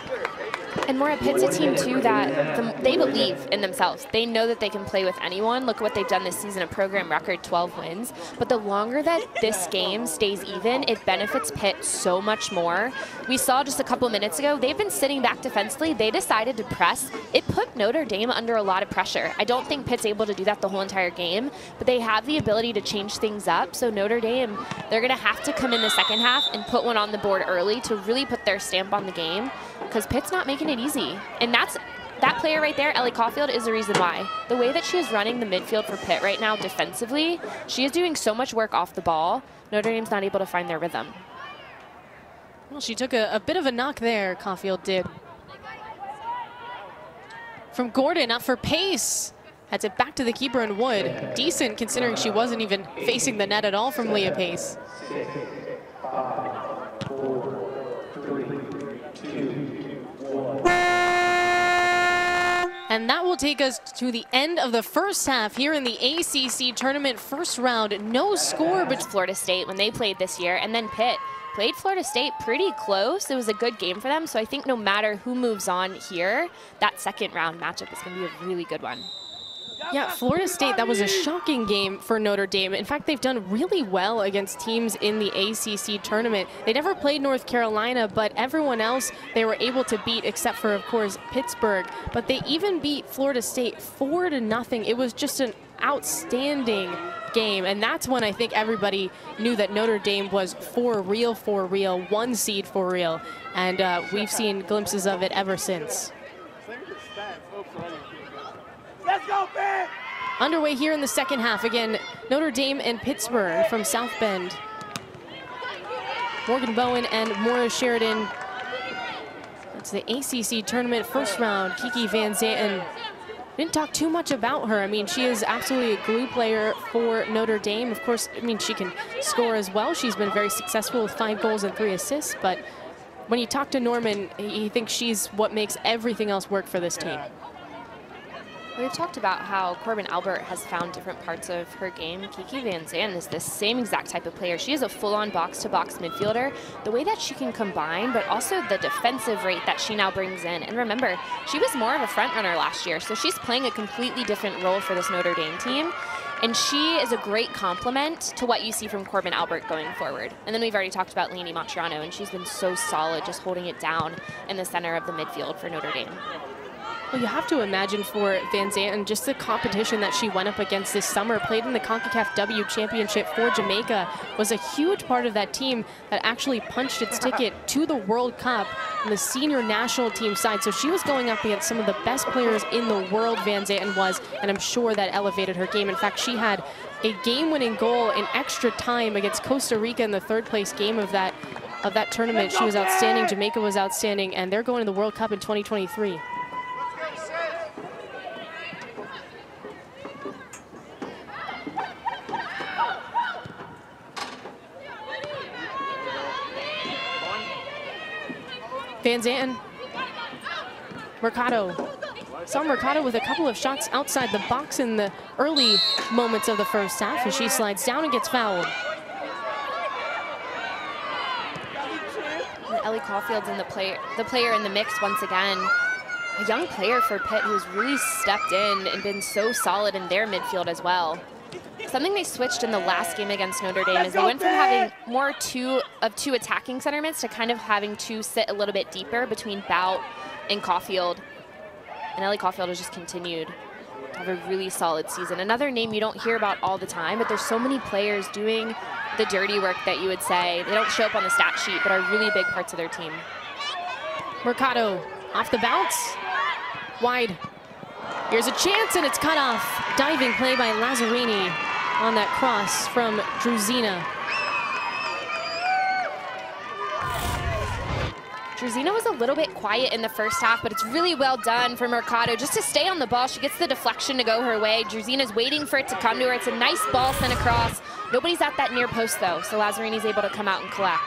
And Maura, Pitt's a team, too, that they believe in themselves. They know that they can play with anyone. Look at what they've done this season, a program record 12 wins. But the longer that this game stays even, it benefits Pitt so much more. We saw just a couple minutes ago, they've been sitting back defensively. They decided to press. It put Notre Dame under a lot of pressure. I don't think Pitt's able to do that the whole entire game, but they have the ability to change things up. So Notre Dame, they're going to have to come in the second half and put one on the board early to really put their stamp on the game, because Pitt's not making it easy. And that's that player right there, Ellie Caulfield, is the reason why. The way that she is running the midfield for Pitt right now defensively, she is doing so much work off the ball. Notre Dame's not able to find their rhythm. Well, she took a bit of a knock there, Caulfield did. From Gordon, up for Pace. Heads it back to the keeper in Wood. Decent, considering she wasn't even facing the net at all from Leah Pace. 6, 5, 4, 3, 2, 1. And that will take us to the end of the first half here in the ACC tournament first round. No score, but Florida State when they played this year, and then Pitt played Florida State pretty close. It was a good game for them, so I think no matter who moves on here, that second round matchup is going to be a really good one. Yeah, Florida State, that was a shocking game for Notre Dame. In fact, they've done really well against teams in the ACC tournament. They never played North Carolina, but everyone else they were able to beat except for, of course, Pittsburgh. But they even beat Florida State 4-0. It was just an outstanding game, and that's when I think everybody knew that Notre Dame was for real, one seed for real. And we've seen glimpses of it ever since. Let's go, man! Underway here in the second half. Again, Notre Dame and Pittsburgh from South Bend. Morgan Bowen and Maura Sheridan. That's the ACC tournament first round. Kiki Van Zanten. Didn't talk too much about her. I mean, she is absolutely a glue player for Notre Dame. Of course, I mean, she can score as well. She's been very successful with 5 goals and 3 assists. But when you talk to Norman, he thinks she's what makes everything else work for this team. We've talked about how Corbin Albert has found different parts of her game. Kiki Van Zanten is the same exact type of player. She is a full-on box-to-box midfielder. The way that she can combine, but also the defensive rate that she now brings in. And remember, she was more of a front runner last year, so she's playing a completely different role for this Notre Dame team. And she is a great complement to what you see from Corbin Albert going forward. And then we've already talked about Lainey Matriano, and she's been so solid just holding it down in the center of the midfield for Notre Dame. Well, you have to imagine for Van Zanten just the competition that she went up against this summer, played in the CONCACAF W Championship for Jamaica, was a huge part of that team that actually punched its ticket to the World Cup on the senior national team side. So she was going up against some of the best players in the world, Van Zanten was, and I'm sure that elevated her game. In fact, she had a game-winning goal in extra time against Costa Rica in the third-place game of that tournament. She was outstanding, Jamaica was outstanding, and they're going to the World Cup in 2023. Van Zanten, Mercado. Saw Mercado with a couple of shots outside the box in the early moments of the first half as she slides down and gets fouled. And Ellie Caulfield's in the player in the mix once again. A young player for Pitt who's really stepped in and been so solid in their midfield as well. Something they switched in the last game against Notre Dame is they went from having more two attacking center mids to kind of having 2 sit a little bit deeper between Bout and Caulfield. And Ellie Caulfield has just continued to have a really solid season. Another name you don't hear about all the time, but there's so many players doing the dirty work that you would say. They don't show up on the stat sheet, but are really big parts of their team. Mercado off the bounce, wide. Here's a chance, and it's cut off. Diving play by Lazzarini on that cross from Druzina. Druzina was a little bit quiet in the first half, but it's really well done for Mercado just to stay on the ball. She gets the deflection to go her way. Druzina's waiting for it to come to her. It's a nice ball sent across. Nobody's at that near post, though, so Lazzarini's able to come out and collect.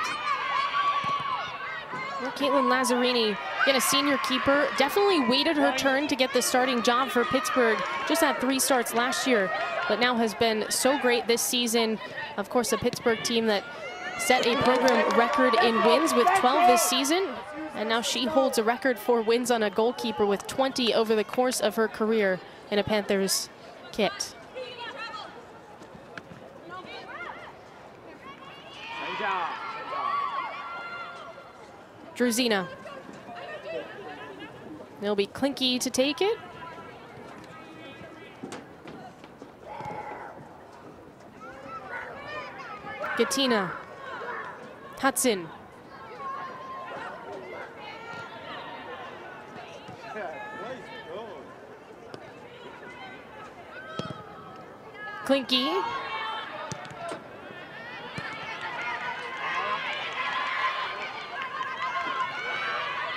Well, Caitlin Lazzarini, again, a senior keeper, definitely waited her turn to get the starting job for Pittsburgh. Just had 3 starts last year, but now has been so great this season. Of course, a Pittsburgh team that set a program record in wins with 12 this season, and now she holds a record for wins on a goalkeeper with 20 over the course of her career in a Panthers kit. Druzina. It'll be Klinke to take it. Gattina. Hudson. Klinke.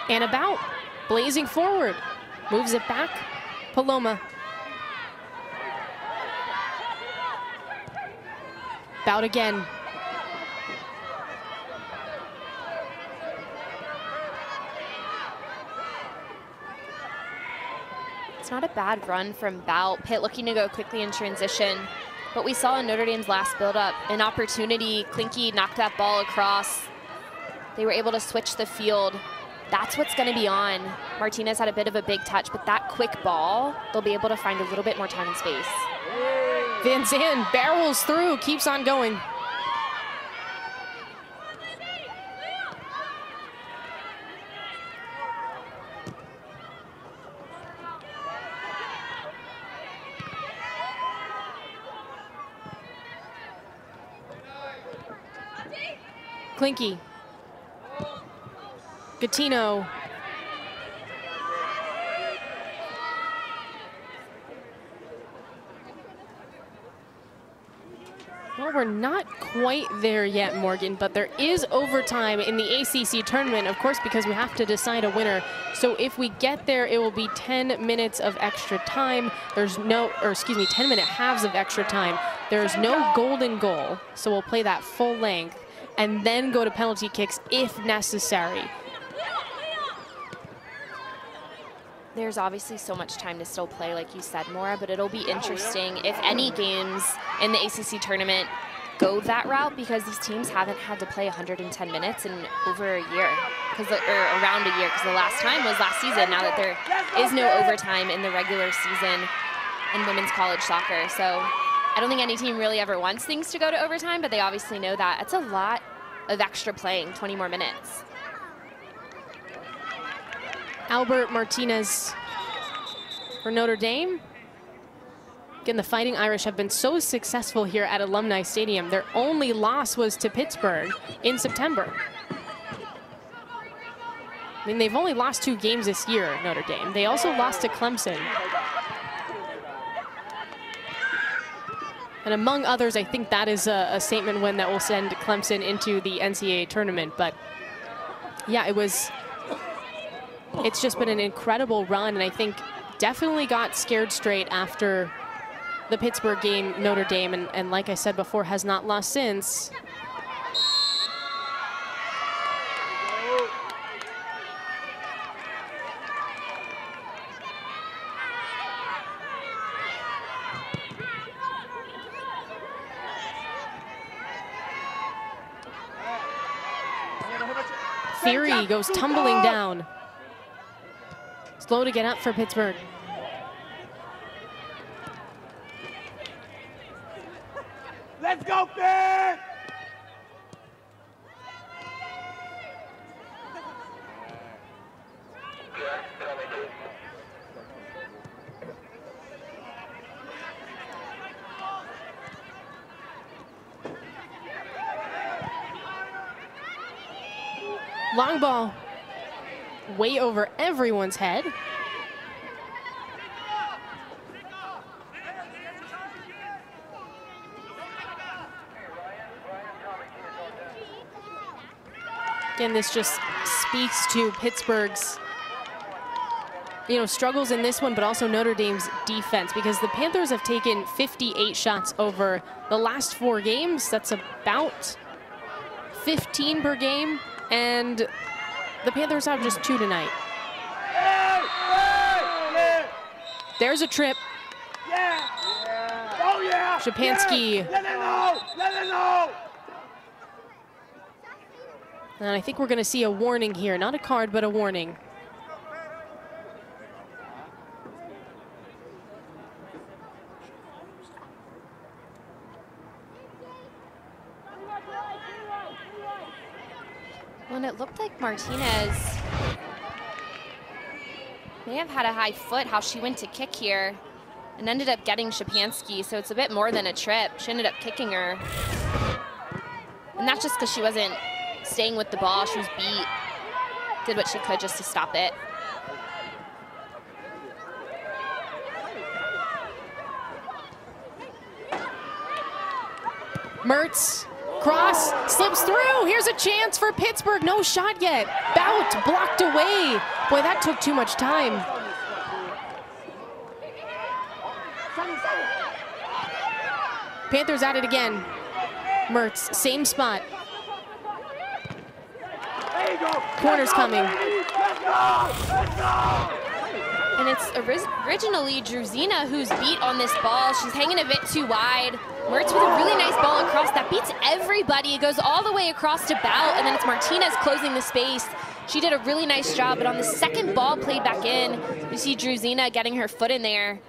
And about, blazing forward, moves it back, Paloma. Bout again. It's not a bad run from Bout. Pitt looking to go quickly in transition. But we saw in Notre Dame's last build-up an opportunity. Klinke knocked that ball across. They were able to switch the field. That's what's going to be on. Martinez had a bit of a big touch, but that quick ball, they'll be able to find a little bit more time and space. Van Zandt barrels through, keeps on going. Klinke. Gattino. Well, we're not quite there yet, Morgan, but there is overtime in the ACC tournament, of course, because we have to decide a winner. So if we get there, it will be 10 minutes of extra time. There's no, or excuse me, 10-minute halves of extra time. There's no golden goal, so we'll play that full length and then go to penalty kicks if necessary. There's obviously so much time to still play, like you said, Maura, but it'll be interesting if any games in the ACC tournament go that route, because these teams haven't had to play 110 minutes in over a year, or around a year, because the last time was last season, now that there is no overtime in the regular season in women's college soccer. So I don't think any team really ever wants things to go to overtime, but they obviously know that. It's a lot of extra playing, 20 more minutes. Albert Martinez for Notre Dame. Again, the Fighting Irish have been so successful here at Alumni Stadium. Their only loss was to Pittsburgh in September. I mean, they've only lost 2 games this year, Notre Dame. They also lost to Clemson. And among others, I think that is a statement win that will send Clemson into the NCAA tournament. But yeah, it's just been an incredible run, and I think definitely got scared straight after the Pittsburgh game, Notre Dame, and like I said before, has not lost since. Fury goes tumbling down. Slow to get up for Pittsburgh. Let's go, Finn! Long ball, way over everyone's head. Again, this just speaks to Pittsburgh's, struggles in this one, but also Notre Dame's defense, because the Panthers have taken 58 shots over the last 4 games. That's about 15 per game, and the Panthers have just 2 tonight. There's a trip. Yeah. Oh, yeah. Szczepanski. Let it know. Let it know. And I think we're going to see a warning here. Not a card, but a warning. Well, and it looked like Martinez may have had a high foot, how she went to kick here and ended up getting Szczepanski, so it's a bit more than a trip. She ended up kicking her. And that's just because she wasn't staying with the ball. She was beat, did what she could just to stop it. Mertz, cross, slips through. Here's a chance for Pittsburgh. No shot yet. Bout blocked away. Boy, that took too much time. Panthers at it again. Mertz, same spot. Corner's coming. And it's originally Druzina who's beat on this ball. She's hanging a bit too wide. Mertz with a really nice ball across. That beats everybody. It goes all the way across to Bout, and then it's Martinez closing the space. She did a really nice job, but on the second ball played back in, you see Druzina getting her foot in there.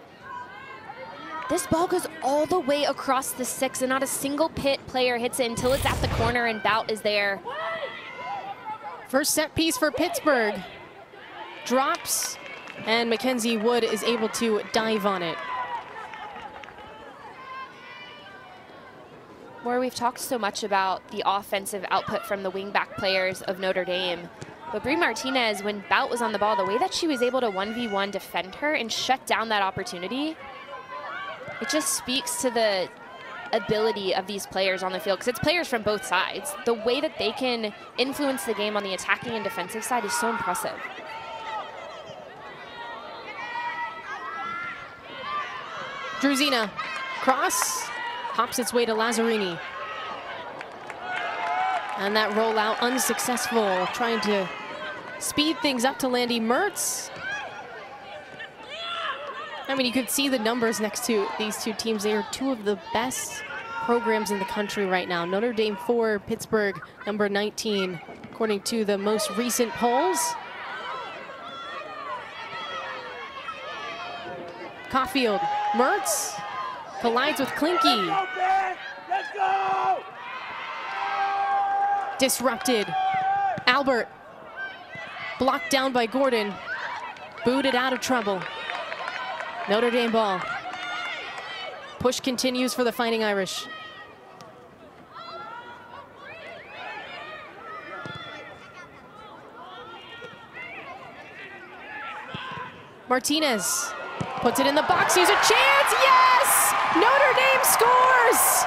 This ball goes all the way across the 6, and not a single Pitt player hits it until it's at the corner and Bout is there. First set piece for Pittsburgh. Drops, and Mackenzie Wood is able to dive on it. Maura, we've talked so much about the offensive output from the wingback players of Notre Dame. But Brie Martinez, when Bout was on the ball, the way that she was able to 1v1 defend her and shut down that opportunity, it just speaks to the ability of these players on the field, because it's players from both sides. The way that they can influence the game on the attacking and defensive side is so impressive. Druzina, cross, hops its way to Lazzarini. And that rollout unsuccessful, trying to speed things up to Landy Mertz. I mean, you could see the numbers next to these two teams. They are two of the best programs in the country right now. Notre Dame 4, Pittsburgh number 19, according to the most recent polls. Caulfield, Mertz collides with Klinke. Let's go! Disrupted. Albert, blocked down by Gordon, booted out of trouble. Notre Dame ball. Push continues for the Fighting Irish. Martinez puts it in the box. Here's a chance. Yes! Notre Dame scores!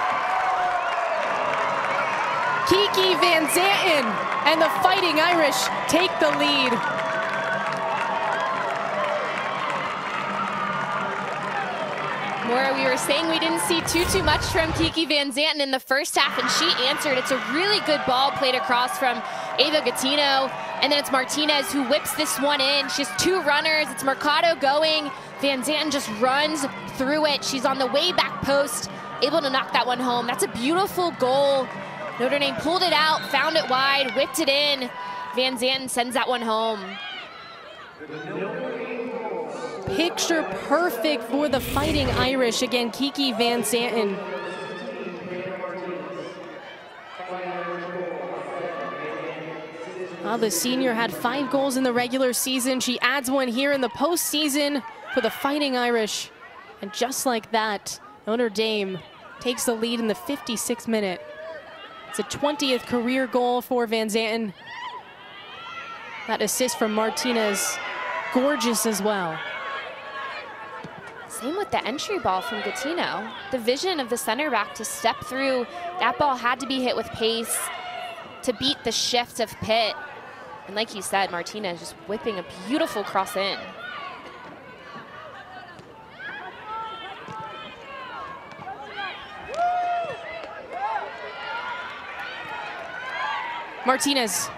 Kiki Van Zanten and the Fighting Irish take the lead. Maura, we were saying we didn't see too much from Kiki Van Zanten in the first half, and she answered. It's a really good ball played across from Ava Gattino, and then it's Martinez who whips this one in. She has two runners. It's Mercado going. Van Zanten just runs through it. She's on the way back post, able to knock that one home. That's a beautiful goal. Notre Dame pulled it out, found it wide, whipped it in. Van Zanten sends that one home. Picture perfect for the Fighting Irish. Again, Kiki Van Zanten. Well, the senior had 5 goals in the regular season. She adds one here in the postseason for the Fighting Irish. And just like that, Notre Dame takes the lead in the 56th minute. It's a 20th career goal for Van Zanten. That assist from Martinez, gorgeous as well. Same with the entry ball from Gattino. The vision of the center back to step through, that ball had to be hit with pace to beat the shift of Pitt. And like you said, Martinez just whipping a beautiful cross in. Martinez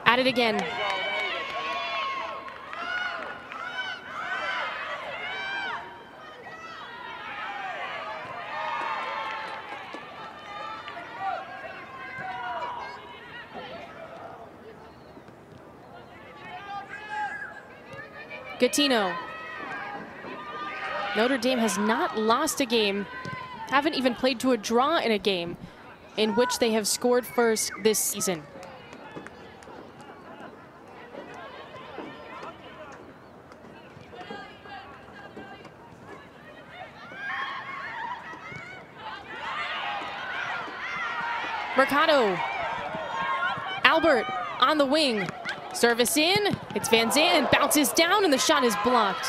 at it again. Gattino. Notre Dame has not lost a game, haven't even played to a draw in a game in which they have scored first this season. Mercado. Albert on the wing. Service in. It's Van Zanten. Bounces down and the shot is blocked.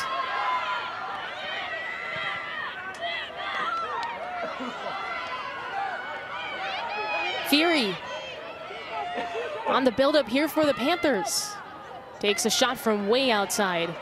Fury on the buildup here for the Panthers. Takes a shot from way outside.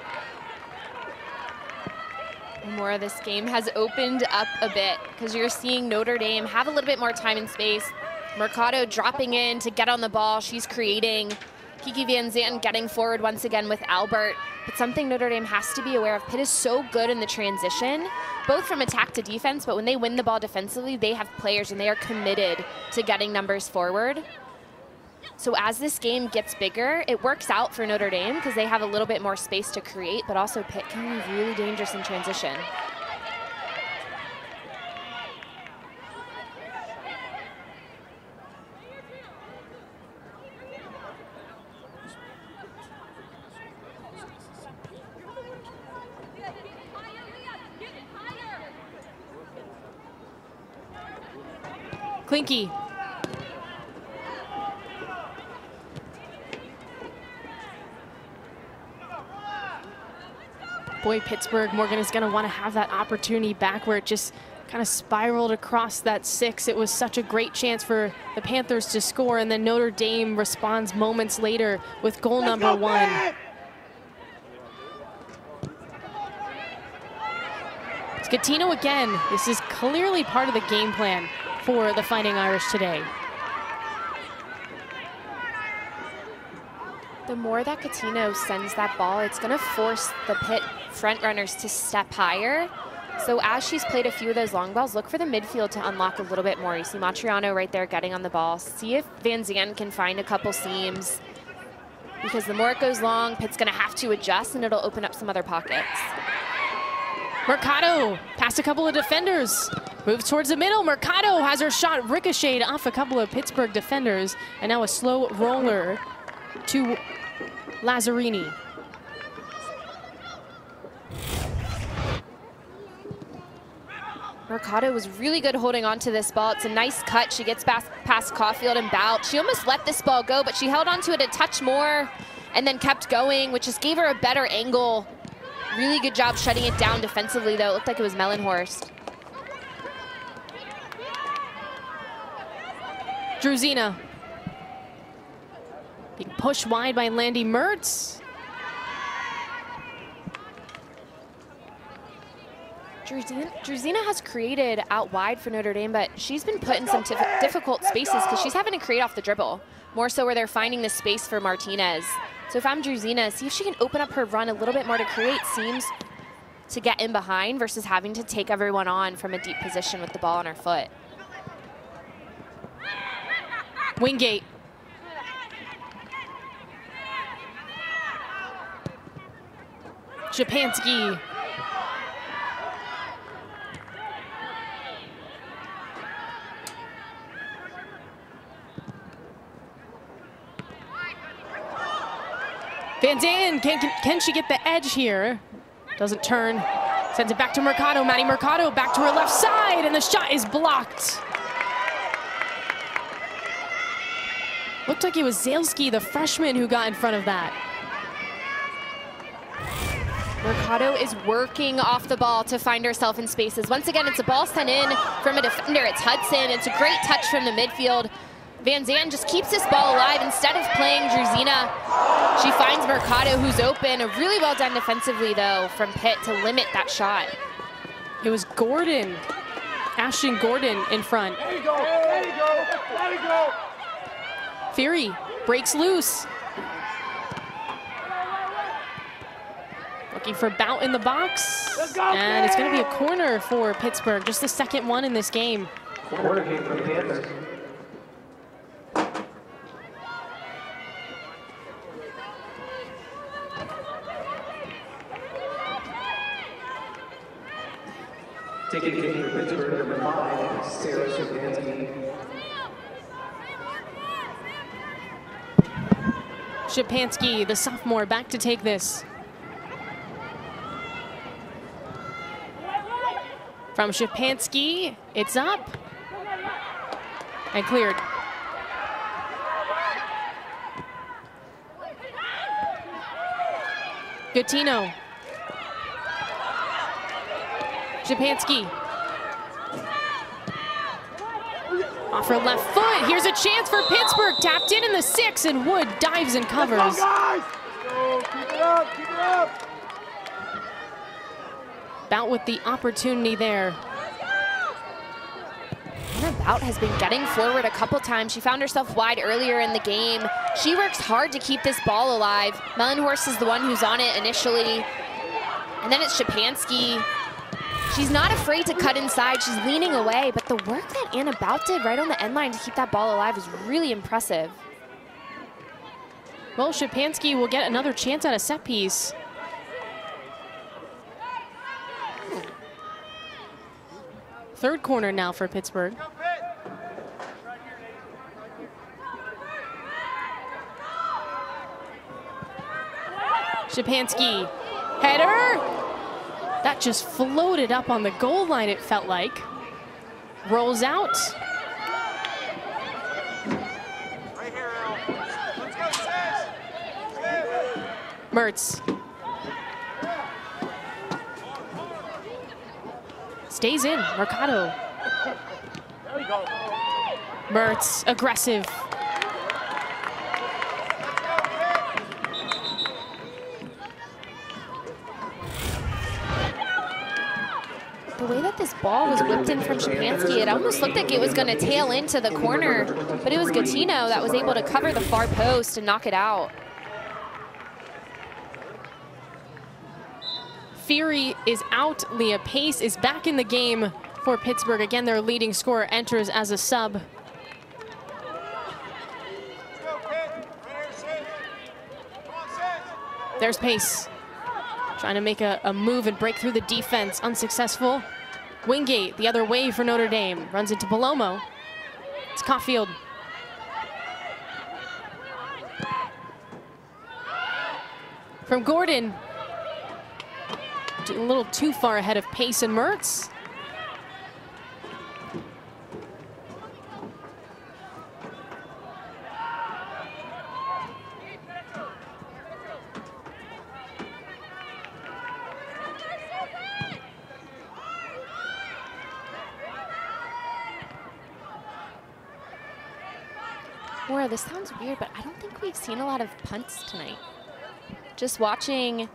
More of this game has opened up a bit because you're seeing Notre Dame have a little bit more time and space. Mercado dropping in to get on the ball. She's creating. Kiki Van Zandt getting forward once again with Albert. But something Notre Dame has to be aware of, Pitt is so good in the transition, both from attack to defense, but when they win the ball defensively, they have players and they are committed to getting numbers forward. So as this game gets bigger, it works out for Notre Dame because they have a little bit more space to create, but also Pitt can be really dangerous in transition. Klinke. Boy, Pittsburgh, Morgan is going to want to have that opportunity back where it just kind of spiraled across that 6. It was such a great chance for the Panthers to score, and then Notre Dame responds moments later with goal number 1. Scatino again. This is clearly part of the game plan for the Fighting Irish today. The more that Catino sends that ball, it's going to force the Pitt front runners to step higher. So as she's played a few of those long balls, look for the midfield to unlock a little bit more. You see Matriano right there getting on the ball. See if Van Zandt can find a couple seams, because the more it goes long, Pitt's going to have to adjust and it'll open up some other pockets. Mercado past a couple of defenders. Moves towards the middle. Mercado has her shot ricocheted off a couple of Pittsburgh defenders. And now a slow roller to Lazzarini. Mercado was really good holding on to this ball. It's a nice cut. She gets past Caulfield and Bout. She almost let this ball go, but she held on to it a touch more and then kept going, which just gave her a better angle. Really good job shutting it down defensively, though. It looked like it was Mellenhorst. Druzina being pushed wide by Landy Mertz. Druzina has created out wide for Notre Dame, but she's been put in some difficult spaces because she's having to create off the dribble, more so where they're finding the space for Martinez. So if I'm Druzina, see if she can open up her run a little bit more to create seams to get in behind versus having to take everyone on from a deep position with the ball on her foot. Wingate. Szczepanski. Van Zandt, can she get the edge here? Doesn't turn. Sends it back to Mercado. Maddie Mercado back to her left side, and the shot is blocked. Looked like it was Zalski, the freshman, who got in front of that. Mercado is working off the ball to find herself in spaces. Once again, it's a ball sent in from a defender. It's Hudson. It's a great touch from the midfield. Van Zandt just keeps this ball alive. Instead of playing Druzina, she finds Mercado, who's open. Really well done defensively, though, from Pitt to limit that shot. It was Gordon, Ashton Gordon in front. There you go, there you go, there you go. Fury breaks loose. Looking for Bout in the box. And it's going to be a corner for Pittsburgh, just the second one in this game. Corner game for the Panthers. Taking the kick for Pittsburgh, number 5, Sarah Szczepanski. Szczepanski, the sophomore, back to take this. From Szczepanski, it's up and cleared. Gattino. Szczepanski. Off her left foot. Here's a chance for Pittsburgh. Tapped in the 6, and Wood dives and covers. Let's go, guys! Let's go. Keep it up, keep it up. Bout with the opportunity there. Anna Bout has been getting forward a couple times. She found herself wide earlier in the game. She works hard to keep this ball alive. Mellenhorst is the one who's on it initially. And then it's Szczepanski. She's not afraid to cut inside. She's leaning away, but the work that Anna Bout did right on the end line to keep that ball alive is really impressive. Well, Szczepanski will get another chance at a set piece. Third corner now for Pittsburgh. Szczepanski, header. That just floated up on the goal line, it felt like. Rolls out. Mertz. Stays in, Mercado. Mertz, aggressive. The way that this ball was whipped in from Szczepanski, it almost looked like it was going to tail into the corner, but it was Gattino that was able to cover the far post and knock it out. Fury is out. Leah Pace is back in the game for Pittsburgh. Again, their leading scorer enters as a sub. There's Pace. Trying to make a move and break through the defense. Unsuccessful. Wingate the other way for Notre Dame. Runs into Palomo. It's Caulfield. From Gordon. A little too far ahead of Pace and Mertz. Maura, this sounds weird, but I don't think we've seen a lot of punts tonight. Just watching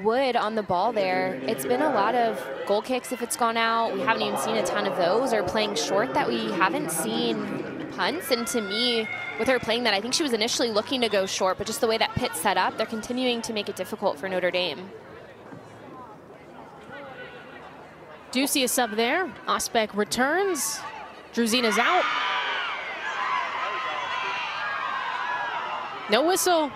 Wood on the ball there, it's been a lot of goal kicks if it's gone out. We haven't even seen a ton of those, or playing short that we haven't seen punts. And to me, with her playing that, I think she was initially looking to go short, but just the way that Pitt set up, they're continuing to make it difficult for Notre Dame. Do see a sub there. Osbeck returns. Druzina's out. No whistle.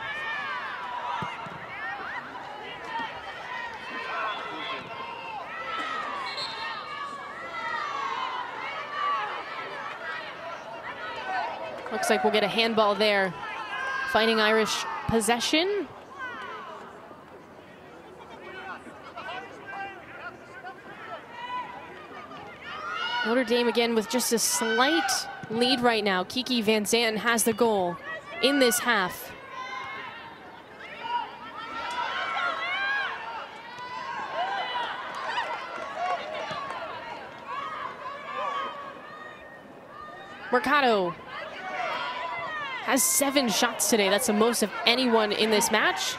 Looks like we'll get a handball there. Fighting Irish possession. Notre Dame again with just a slight lead right now. Kiki Van Zanten has the goal in this half. Mercado has 7 shots today. That's the most of anyone in this match.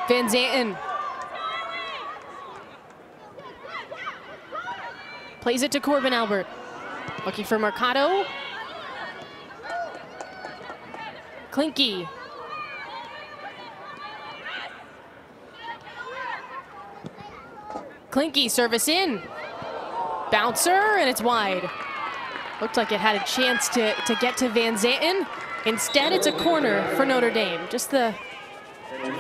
Van Zanten plays it to Corbin Albert. Looking for Mercado. Klinke. Klinke, service in. Bouncer, and it's wide. Looked like it had a chance to get to Van Zanten. Instead, it's a corner for Notre Dame. Just the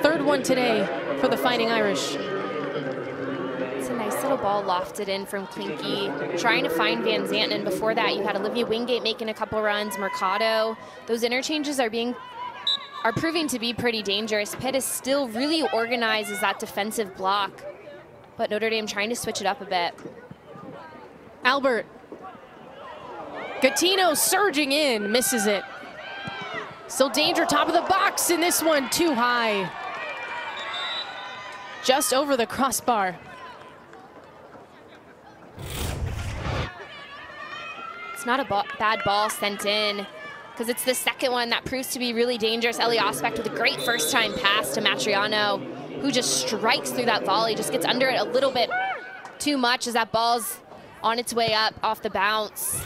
third one today for the Fighting Irish. It's a nice little ball lofted in from Klinke, trying to find Van Zanten. And before that, you had Olivia Wingate making a couple runs, Mercado. Those interchanges are proving to be pretty dangerous. Pitt is still really organized as that defensive block, but Notre Dame trying to switch it up a bit. Albert Gatino surging in, misses it. Still danger, top of the box, and this one too high. Just over the crossbar. It's not a bad ball sent in, because it's the second one that proves to be really dangerous. Ellie Osbeck with a great first-time pass to Matriano, who just strikes through that volley, just gets under it a little bit too much as that ball's on its way up off the bounce.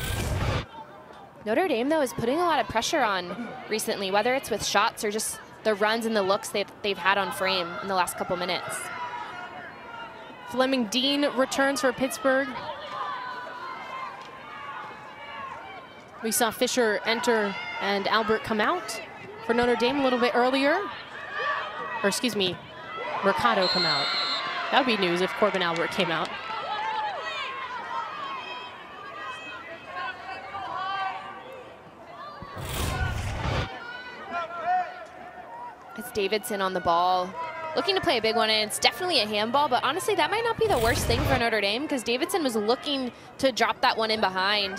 Notre Dame, though, is putting a lot of pressure on recently, whether it's with shots or just the runs and the looks they've had on frame in the last couple minutes. Fleming Dean returns for Pittsburgh. We saw Fisher enter and Albert come out for Notre Dame a little bit earlier. Or excuse me, Mercado come out. That would be news if Corbin Albert came out. It's Davidson on the ball, looking to play a big one, and it's definitely a handball, but honestly, that might not be the worst thing for Notre Dame, because Davidson was looking to drop that one in behind.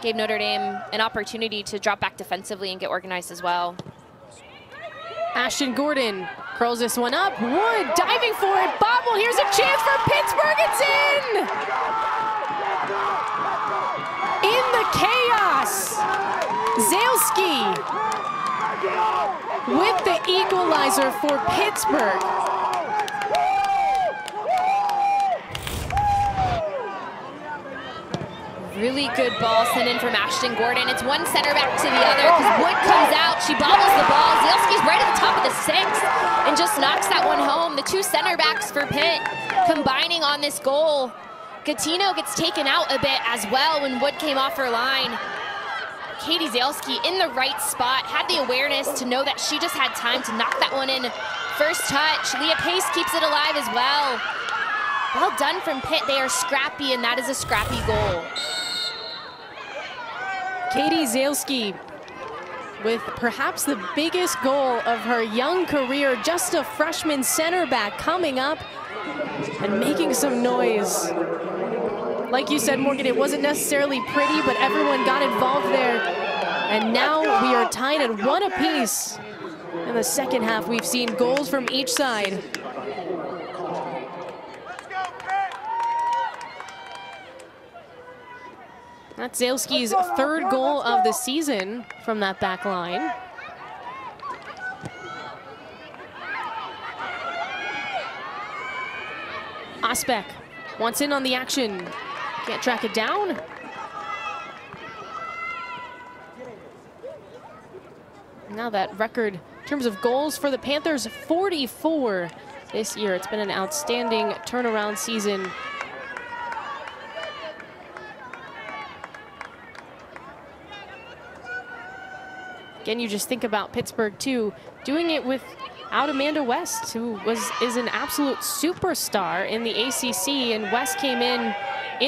Gave Notre Dame an opportunity to drop back defensively and get organized as well. Ashton Gordon curls this one up. Wood diving for it. Bobble. Here's a chance for Pittsburgh. It's in! In the chaos. Zalski with the equalizer for Pittsburgh. Really good ball sent in from Ashton Gordon. It's one center back to the other because Wood comes out. She bobbles the ball. Zalski's right at the top of the sixth and just knocks that one home. The two center backs for Pitt combining on this goal. Gatino gets taken out a bit as well when Wood came off her line. Katie Zalski in the right spot, had the awareness to know that she just had time to knock that one in first touch. Leah Pace keeps it alive as well. Well done from Pitt. They are scrappy, and that is a scrappy goal. Katie Zalski with perhaps the biggest goal of her young career, just a freshman center back coming up and making some noise. Like you said, Morgan, it wasn't necessarily pretty, but everyone got involved there. And now we are tied at one apiece. In the second half, we've seen goals from each side. That's Zalski's third goal of the season from that back line. Osbeck wants in on the action. Can't track it down. Now that record in terms of goals for the Panthers, 44 this year. It's been an outstanding turnaround season. Again, you just think about Pittsburgh too, doing it without Amanda West, who is an absolute superstar in the ACC, and West came in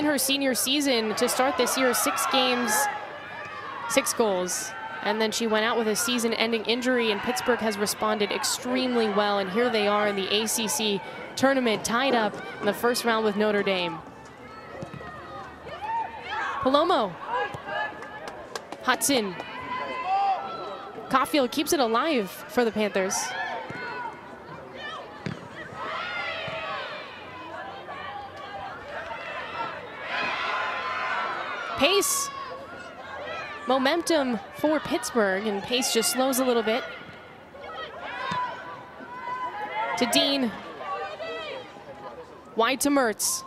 her senior season to start this year, 6 games, 6 goals. And then she went out with a season-ending injury, and Pittsburgh has responded extremely well, and here they are in the ACC tournament, tied up in the first round with Notre Dame. Palomo. Hudson. Caulfield keeps it alive for the Panthers. Pace. Momentum for Pittsburgh, and Pace just slows a little bit. To Dean. Wide to Mertz.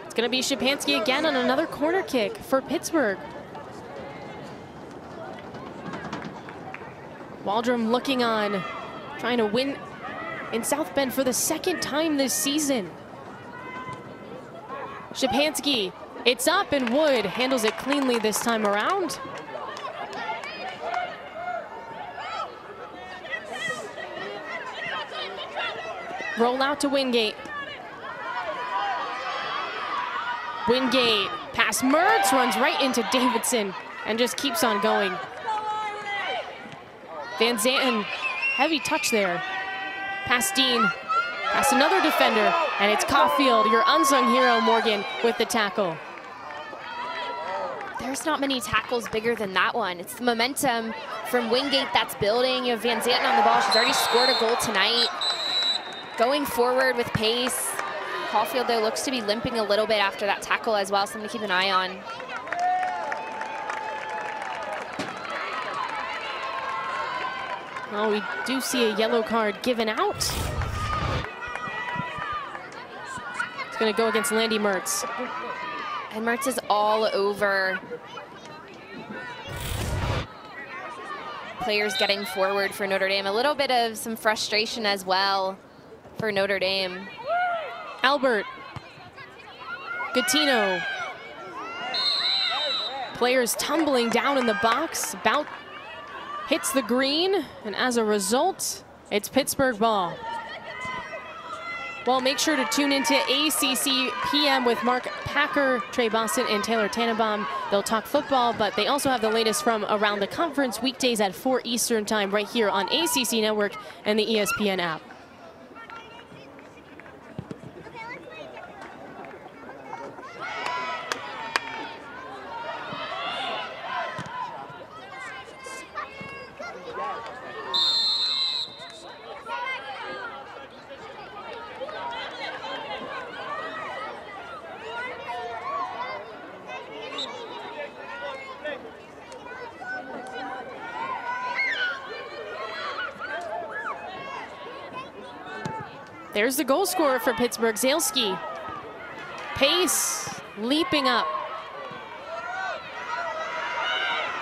It's going to be Shapansky again on another corner kick for Pittsburgh. Waldrum looking on, trying to win in South Bend for the second time this season. Shapansky, it's up, and Wood handles it cleanly this time around. Roll out to Wingate. Wingate, past Mertz, runs right into Davidson and just keeps on going. Van Zanten, heavy touch there. Past Dean, past another defender, and it's Caulfield, your unsung hero, Morgan, with the tackle. There's not many tackles bigger than that one. It's the momentum from Wingate that's building. You have Van Zanten on the ball. She's already scored a goal tonight. Going forward with pace. Caulfield, though, looks to be limping a little bit after that tackle as well, something to keep an eye on. Oh, we do see a yellow card given out. It's going to go against Landy Mertz. And Mertz is all over players getting forward for Notre Dame. A little bit of some frustration as well for Notre Dame. Albert, Gattino. Players tumbling down in the box, about hits the green, and as a result, it's Pittsburgh ball. Well, make sure to tune into ACC PM with Mark Packer, Trey Boston, and Taylor Tannenbaum. They'll talk football, but they also have the latest from around the conference weekdays at 4 Eastern time right here on ACC Network and the ESPN app. There's the goal scorer for Pittsburgh, Zalski. Pace, leaping up.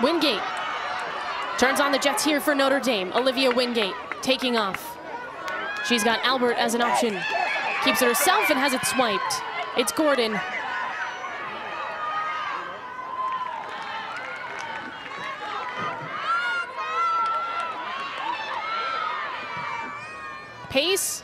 Wingate turns on the Jets here for Notre Dame. Olivia Wingate taking off. She's got Albert as an option. Keeps it herself and has it swiped. It's Gordon. Pace.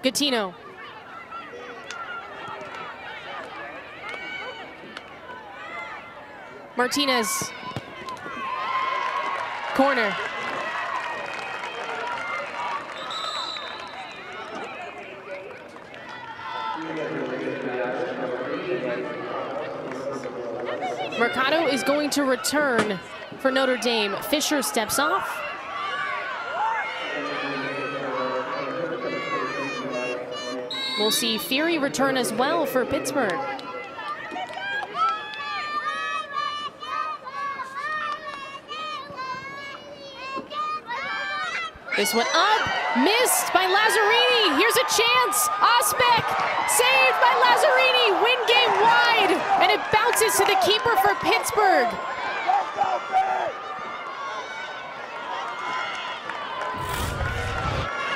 Gattino. Martinez. Corner. Mercado is going to return for Notre Dame. Fisher steps off. We'll see Fury return as well for Pittsburgh. This one up, missed by Lazzarini. Here's a chance, Osbeck, saved by Lazzarini. Wingate wide, and it bounces to the keeper for Pittsburgh.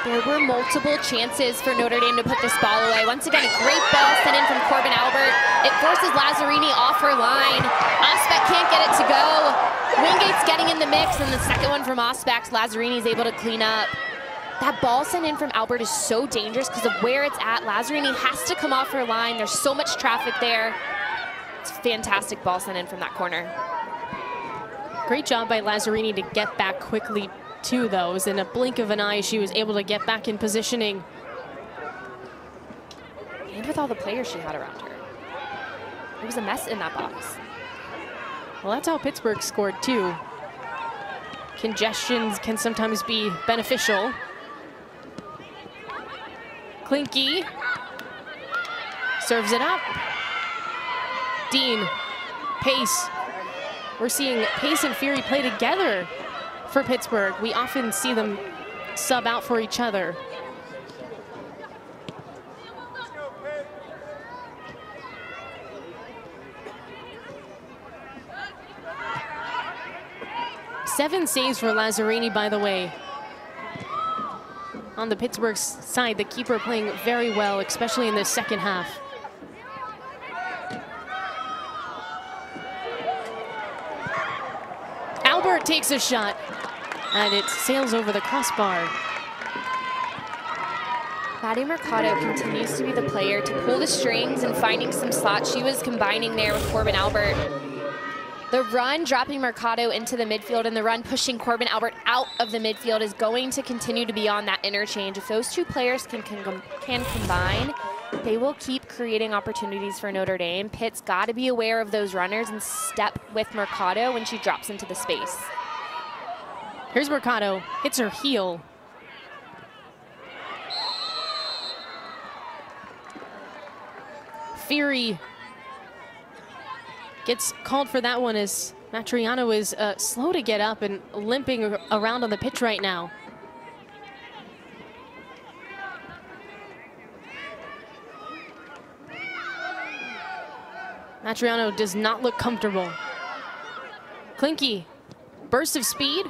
There were multiple chances for Notre Dame to put this ball away. Once again, a great ball sent in from Corbin Albert. It forces Lazzarini off her line. Osbeck can't get it to go. Wingate's getting in the mix, and the second one from Osbeck, Lazzarini's able to clean up. That ball sent in from Albert is so dangerous because of where it's at. Lazzarini has to come off her line. There's so much traffic there. It's a fantastic ball sent in from that corner. Great job by Lazzarini to get back quickly to those. In a blink of an eye, she was able to get back in positioning. And with all the players she had around her. It was a mess in that box. Well, that's how Pittsburgh scored too. Congestions can sometimes be beneficial. Klinke serves it up. Dean, Pace. We're seeing Pace and Fury play together for Pittsburgh. We often see them sub out for each other. Seven saves for Lazzarini, by the way. on the Pittsburgh side. The keeper playing very well, especially in the second half. Albert takes a shot, and it sails over the crossbar. Maddie Mercado continues to be the player to pull the strings and finding some slots. She was combining there with Corbin Albert. The run dropping Mercado into the midfield and the run pushing Corbin Albert out of the midfield is going to continue to be on that interchange. If those two players can combine, they will keep creating opportunities for Notre Dame. Pitt's got to be aware of those runners and step with Mercado when she drops into the space. Here's Mercado, hits her heel. Fury gets called for that one as Matriano is slow to get up and limping around on the pitch right now. Matriano does not look comfortable. Klinke, burst of speed.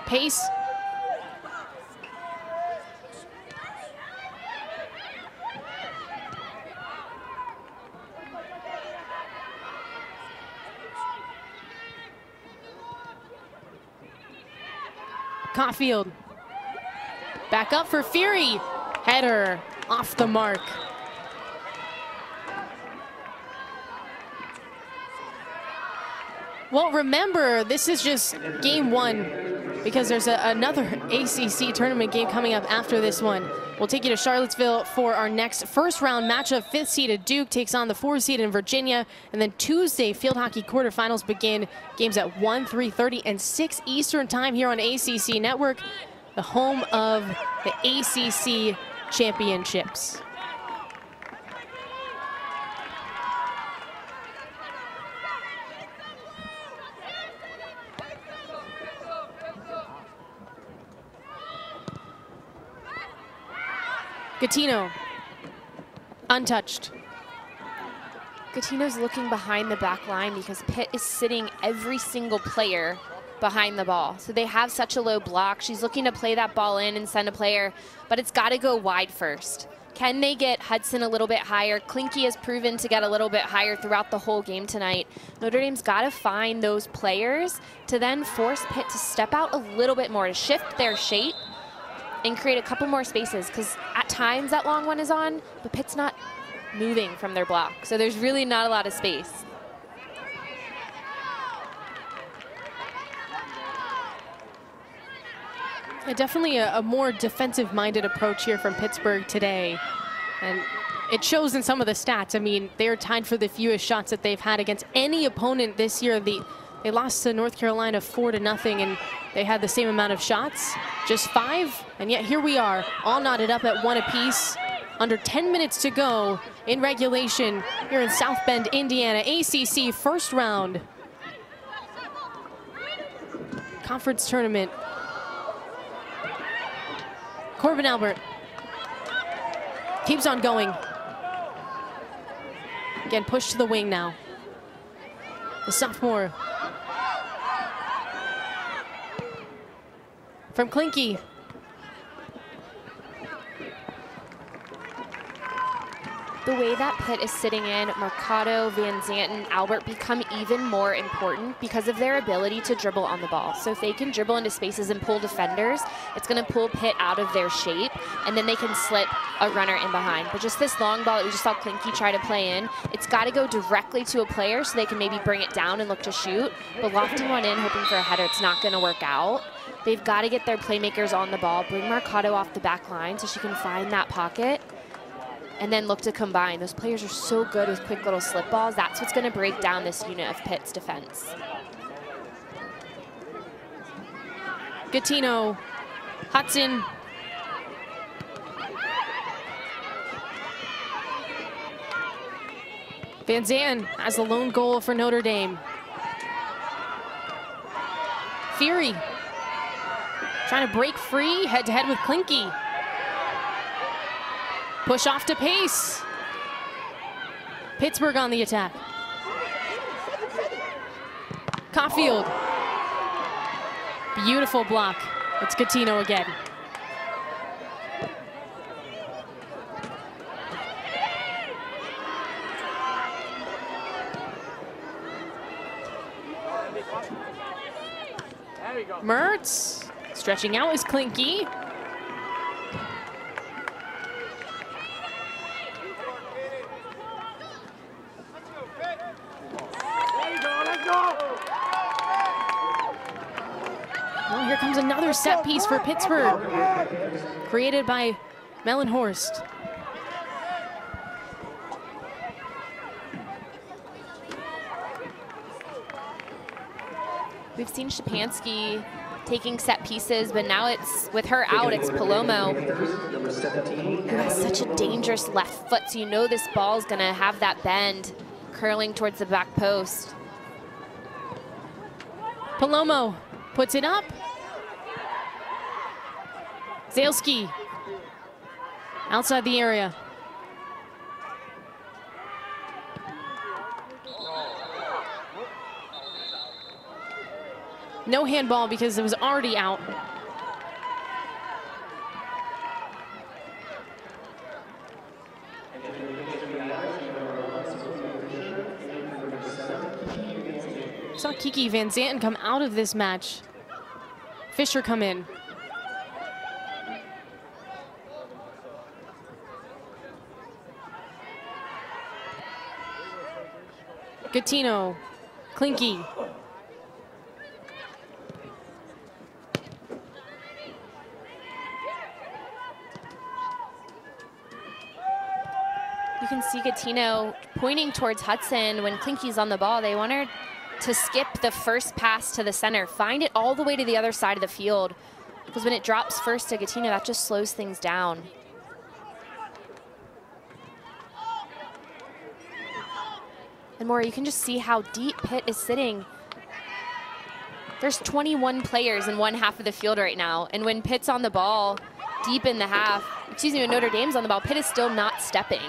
Pace. Caulfield. Back up for Fury. Header off the mark. Well, remember, this is just game one because there's another ACC tournament game coming up after this one. We'll take you to Charlottesville for our next first round matchup. 5th seeded Duke takes on the 4th seed in Virginia. And then Tuesday, field hockey quarterfinals begin. Games at 1, 3:30, and 6 Eastern time here on ACC Network, the home of the ACC championships. Gattino, untouched. Gattino's looking behind the back line because Pitt is sitting every single player behind the ball. So they have such a low block. She's looking to play that ball in and send a player, but it's got to go wide first. Can they get Hudson a little bit higher? Klinke has proven to get a little bit higher throughout the whole game tonight. Notre Dame's got to find those players to then force Pitt to step out a little bit more, to shift their shape and create a couple more spaces, because at times that long one is on, but Pitt's not moving from their block. So there's really not a lot of space. Definitely a more defensive-minded approach here from Pittsburgh today. And it shows in some of the stats. I mean, they're tied for the fewest shots that they've had against any opponent this year. They lost to North Carolina 4-0, and they had the same amount of shots, just 5. And yet here we are, all knotted up at 1 apiece. Under 10 minutes to go in regulation here in South Bend, Indiana. ACC first round conference tournament. Corbin Albert keeps on going. Again, pushed to the wing now. The sophomore from Klinke. The way that Pitt is sitting in, Mercado, Van Zanten, Albert become even more important because of their ability to dribble on the ball. So if they can dribble into spaces and pull defenders, it's going to pull Pitt out of their shape, and then they can slip a runner in behind. But just this long ball that we just saw Klinke try to play in, it's got to go directly to a player so they can maybe bring it down and look to shoot. But lofting one in, hoping for a header, it's not going to work out. They've got to get their playmakers on the ball, bring Mercado off the back line so she can find that pocket, and then look to combine. Those players are so good with quick little slip balls. That's what's going to break down this unit of Pitt's defense. Gattino, Hudson. Van Zanten has a lone goal for Notre Dame. Fury. Trying to break free, head-to-head with Klinke. Push off to Pace. Pittsburgh on the attack. Caulfield. Beautiful block. It's Gattino again. Mertz. Stretching out is Klinke. Well, here comes another set piece for Pittsburgh, created by Mellenhorst. We've seen Szczepanski taking set pieces, but now it's, with her out, it's Palomo, who has such a dangerous left foot, so you know this ball is going to have that bend curling towards the back post. Palomo puts it up. Zalski outside the area. No handball because it was already out. Saw Kiki Van Zanten come out of this match. Fisher come in. Gattino, Klinke. You can see Gattino pointing towards Hudson when Klinke's on the ball. They want her to skip the first pass to the center, find it all the way to the other side of the field, because when it drops first to Gattino, that just slows things down. And more, you can just see how deep Pitt is sitting. There's 21 players in one half of the field right now, and when Pitt's on the ball deep in the half, excuse me, when Notre Dame's on the ball, Pitt is still not stepping.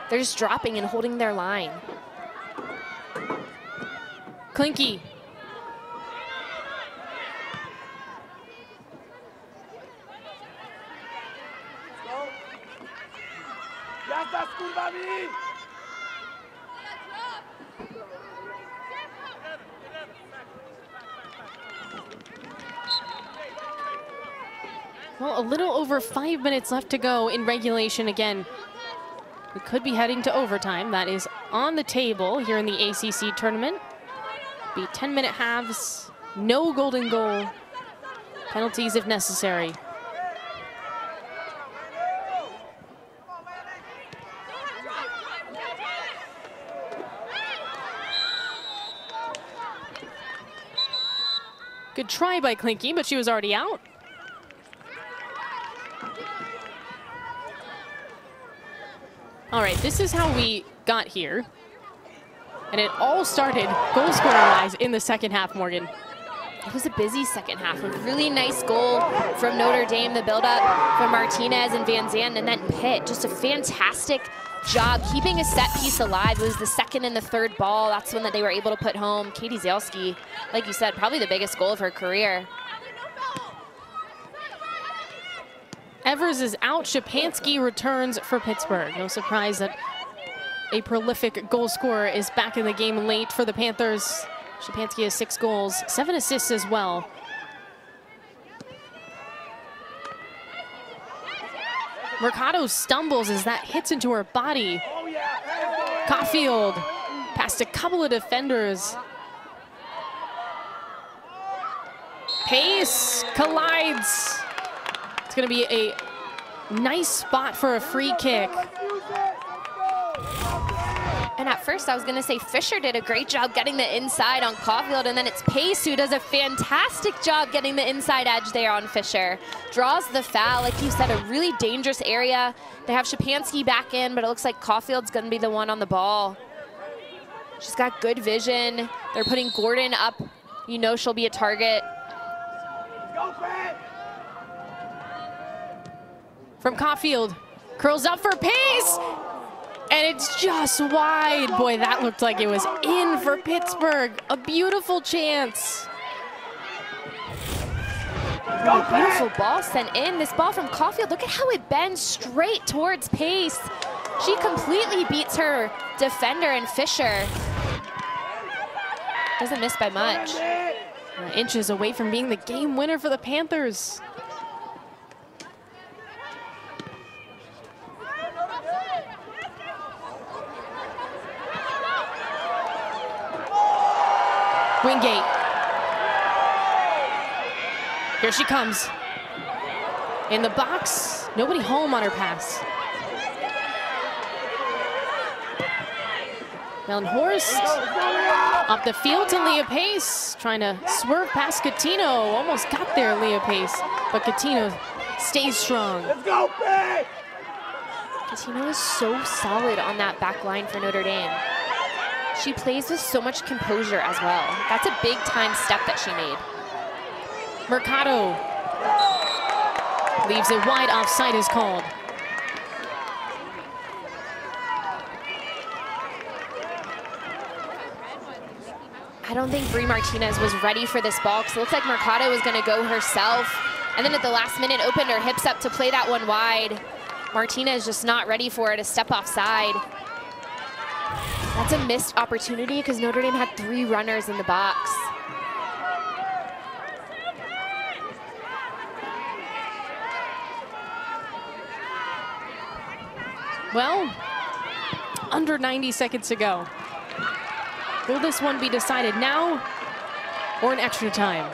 They're just dropping and holding their line. Klinke. Well, a little over 5 minutes left to go in regulation again. We could be heading to overtime. That is on the table here in the ACC tournament. Be 10-minute halves, no golden goal, penalties if necessary. Good try by Klinke, but she was already out. All right, this is how we got here. And it all started goal scorer-wise in the second half, Morgan. It was a busy second half. A really nice goal from Notre Dame, the build-up from Martinez and Van Zanten, and then Pitt. Just a fantastic job keeping a set piece alive. It was the second and the third ball. That's one that they were able to put home. Katie Zalski, like you said, probably the biggest goal of her career. Evers is out. Szczepanski returns for Pittsburgh. No surprise that a prolific goal scorer is back in the game late for the Panthers. Szczepanski has 6 goals, 7 assists as well. Mercado stumbles as that hits into her body. Caulfield past a couple of defenders. Pace collides. It's going to be a nice spot for a free kick. And at first I was going to say Fisher did a great job getting the inside on Caulfield, and then it's Pace who does a fantastic job getting the inside edge there on Fisher. Draws the foul, like you said, a really dangerous area. They have Szczepanski back in, but it looks like Caulfield's going to be the one on the ball. She's got good vision. They're putting Gordon up. You know she'll be a target. from Caulfield. Curls up for pace, and it's just wide. Boy, that looked like it was in for Pittsburgh. A beautiful chance. A beautiful ball sent in. This ball from Caulfield, look at how it bends straight towards pace. She completely beats her defender and Fisher. Doesn't miss by much. Inches away from being the game winner for the Panthers. Wingate. Here she comes. In the box, nobody home on her pass. Mellenhorst up the field to Leah Pace, trying to swerve past Catino. Almost got there, Leah Pace, but Catino stays strong. Let's go, Pace! Catino is so solid on that back line for Notre Dame. She plays with so much composure as well. That's a big time step that she made. Mercado leaves it wide, offside is called. I don't think Brie Martinez was ready for this ball because it looks like Mercado was going to go herself. And then at the last minute opened her hips up to play that one wide. Martinez just not ready for it, a step offside. That's a missed opportunity because Notre Dame had 3 runners in the box. Well, under 90 seconds to go. Will this one be decided now or in extra time?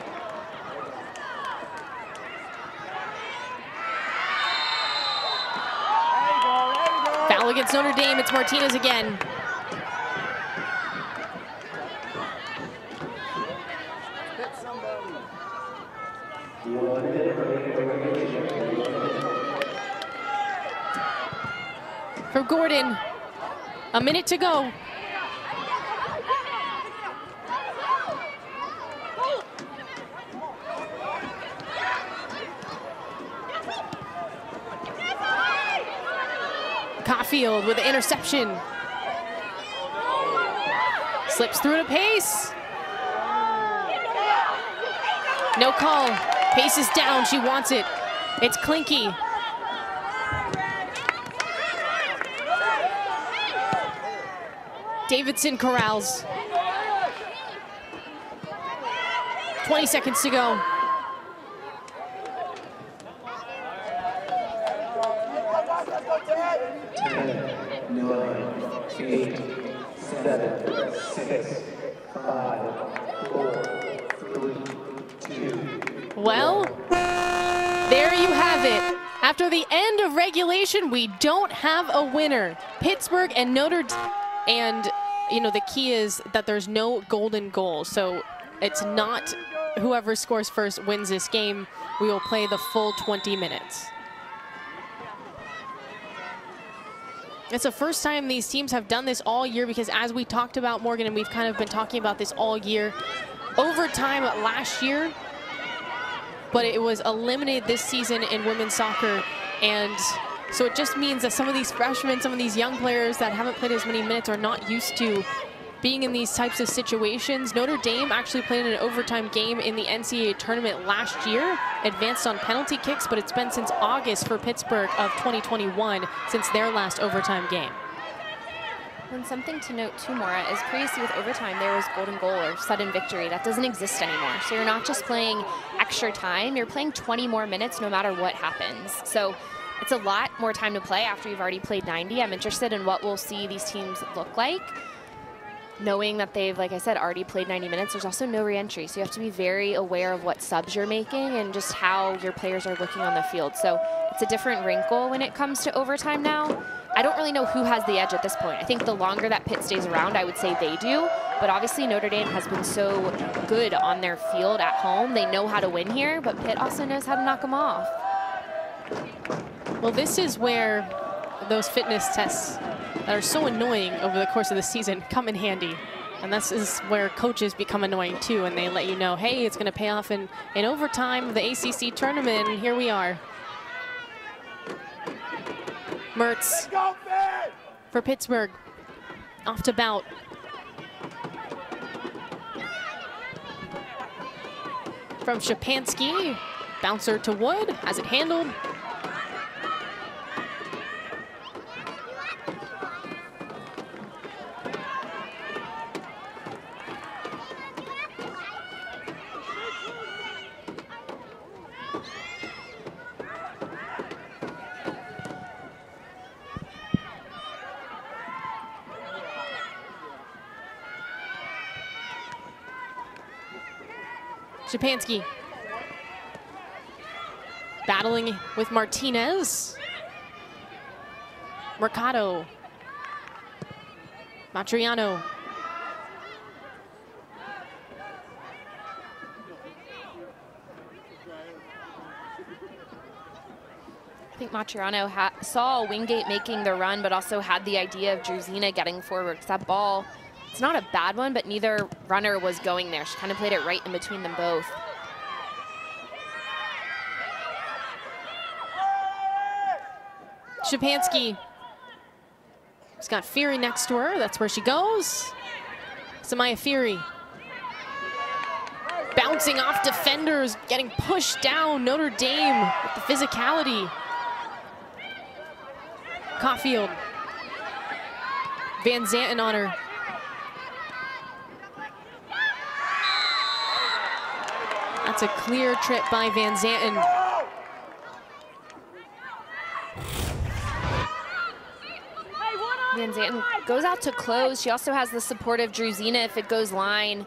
Foul against Notre Dame. It's Martinez again. For Gordon, a minute to go. Caulfield with the interception. Slips through to Pace. No call. Pace is down. She wants it. It's Klinke. Davidson corrals. 20 seconds to go. Well, there you have it. After the end of regulation, we don't have a winner. Pittsburgh and Notre Dame, and you know, the key is that there's no golden goal. So it's not whoever scores first wins this game. We will play the full 20 minutes. It's the first time these teams have done this all year because, as we talked about, Morgan, and we've kind of been talking about this all year, overtime last year, but it was eliminated this season in women's soccer. And so it just means that some of these freshmen, some of these young players that haven't played as many minutes are not used to being in these types of situations. Notre Dame actually played an overtime game in the NCAA tournament last year, advanced on penalty kicks, but it's been since August for Pittsburgh of 2021 since their last overtime game. And something to note too, Maura, is previously with overtime there was golden goal or sudden victory. That doesn't exist anymore. So you're not just playing extra time, you're playing 20 more minutes no matter what happens. So it's a lot more time to play after you've already played 90. I'm interested in what we'll see these teams look like, knowing that they've, like I said, already played 90 minutes. There's also no re-entry, so you have to be very aware of what subs you're making and just how your players are looking on the field. So it's a different wrinkle when it comes to overtime now. I don't really know who has the edge at this point. I think the longer that Pitt stays around, I would say they do. But obviously Notre Dame has been so good on their field at home. They know how to win here, but Pitt also knows how to knock them off. Well, this is where those fitness tests that are so annoying over the course of the season come in handy. And this is where coaches become annoying too, and they let you know, hey, it's gonna pay off in overtime of the ACC tournament, and here we are. Mertz for Pittsburgh. Off to Bout. From Szczepanski. Bouncer to Wood. Has it handled. Szczepanski battling with Martinez. Mercado. Matriano. I think Matriano saw Wingate making the run, but also had the idea of Druzina getting forward. That ball, it's not a bad one, but neither runner was going there. She kind of played it right in between them both. Szczepanski. She's got Fury next to her. That's where she goes. Samaya Fury. Bouncing off defenders, getting pushed down. Notre Dame with the physicality. Caulfield. Van Zanten on her. That's a clear trip by Van Zanten. Van Zanten goes out to close. She also has the support of Druzina if it goes line,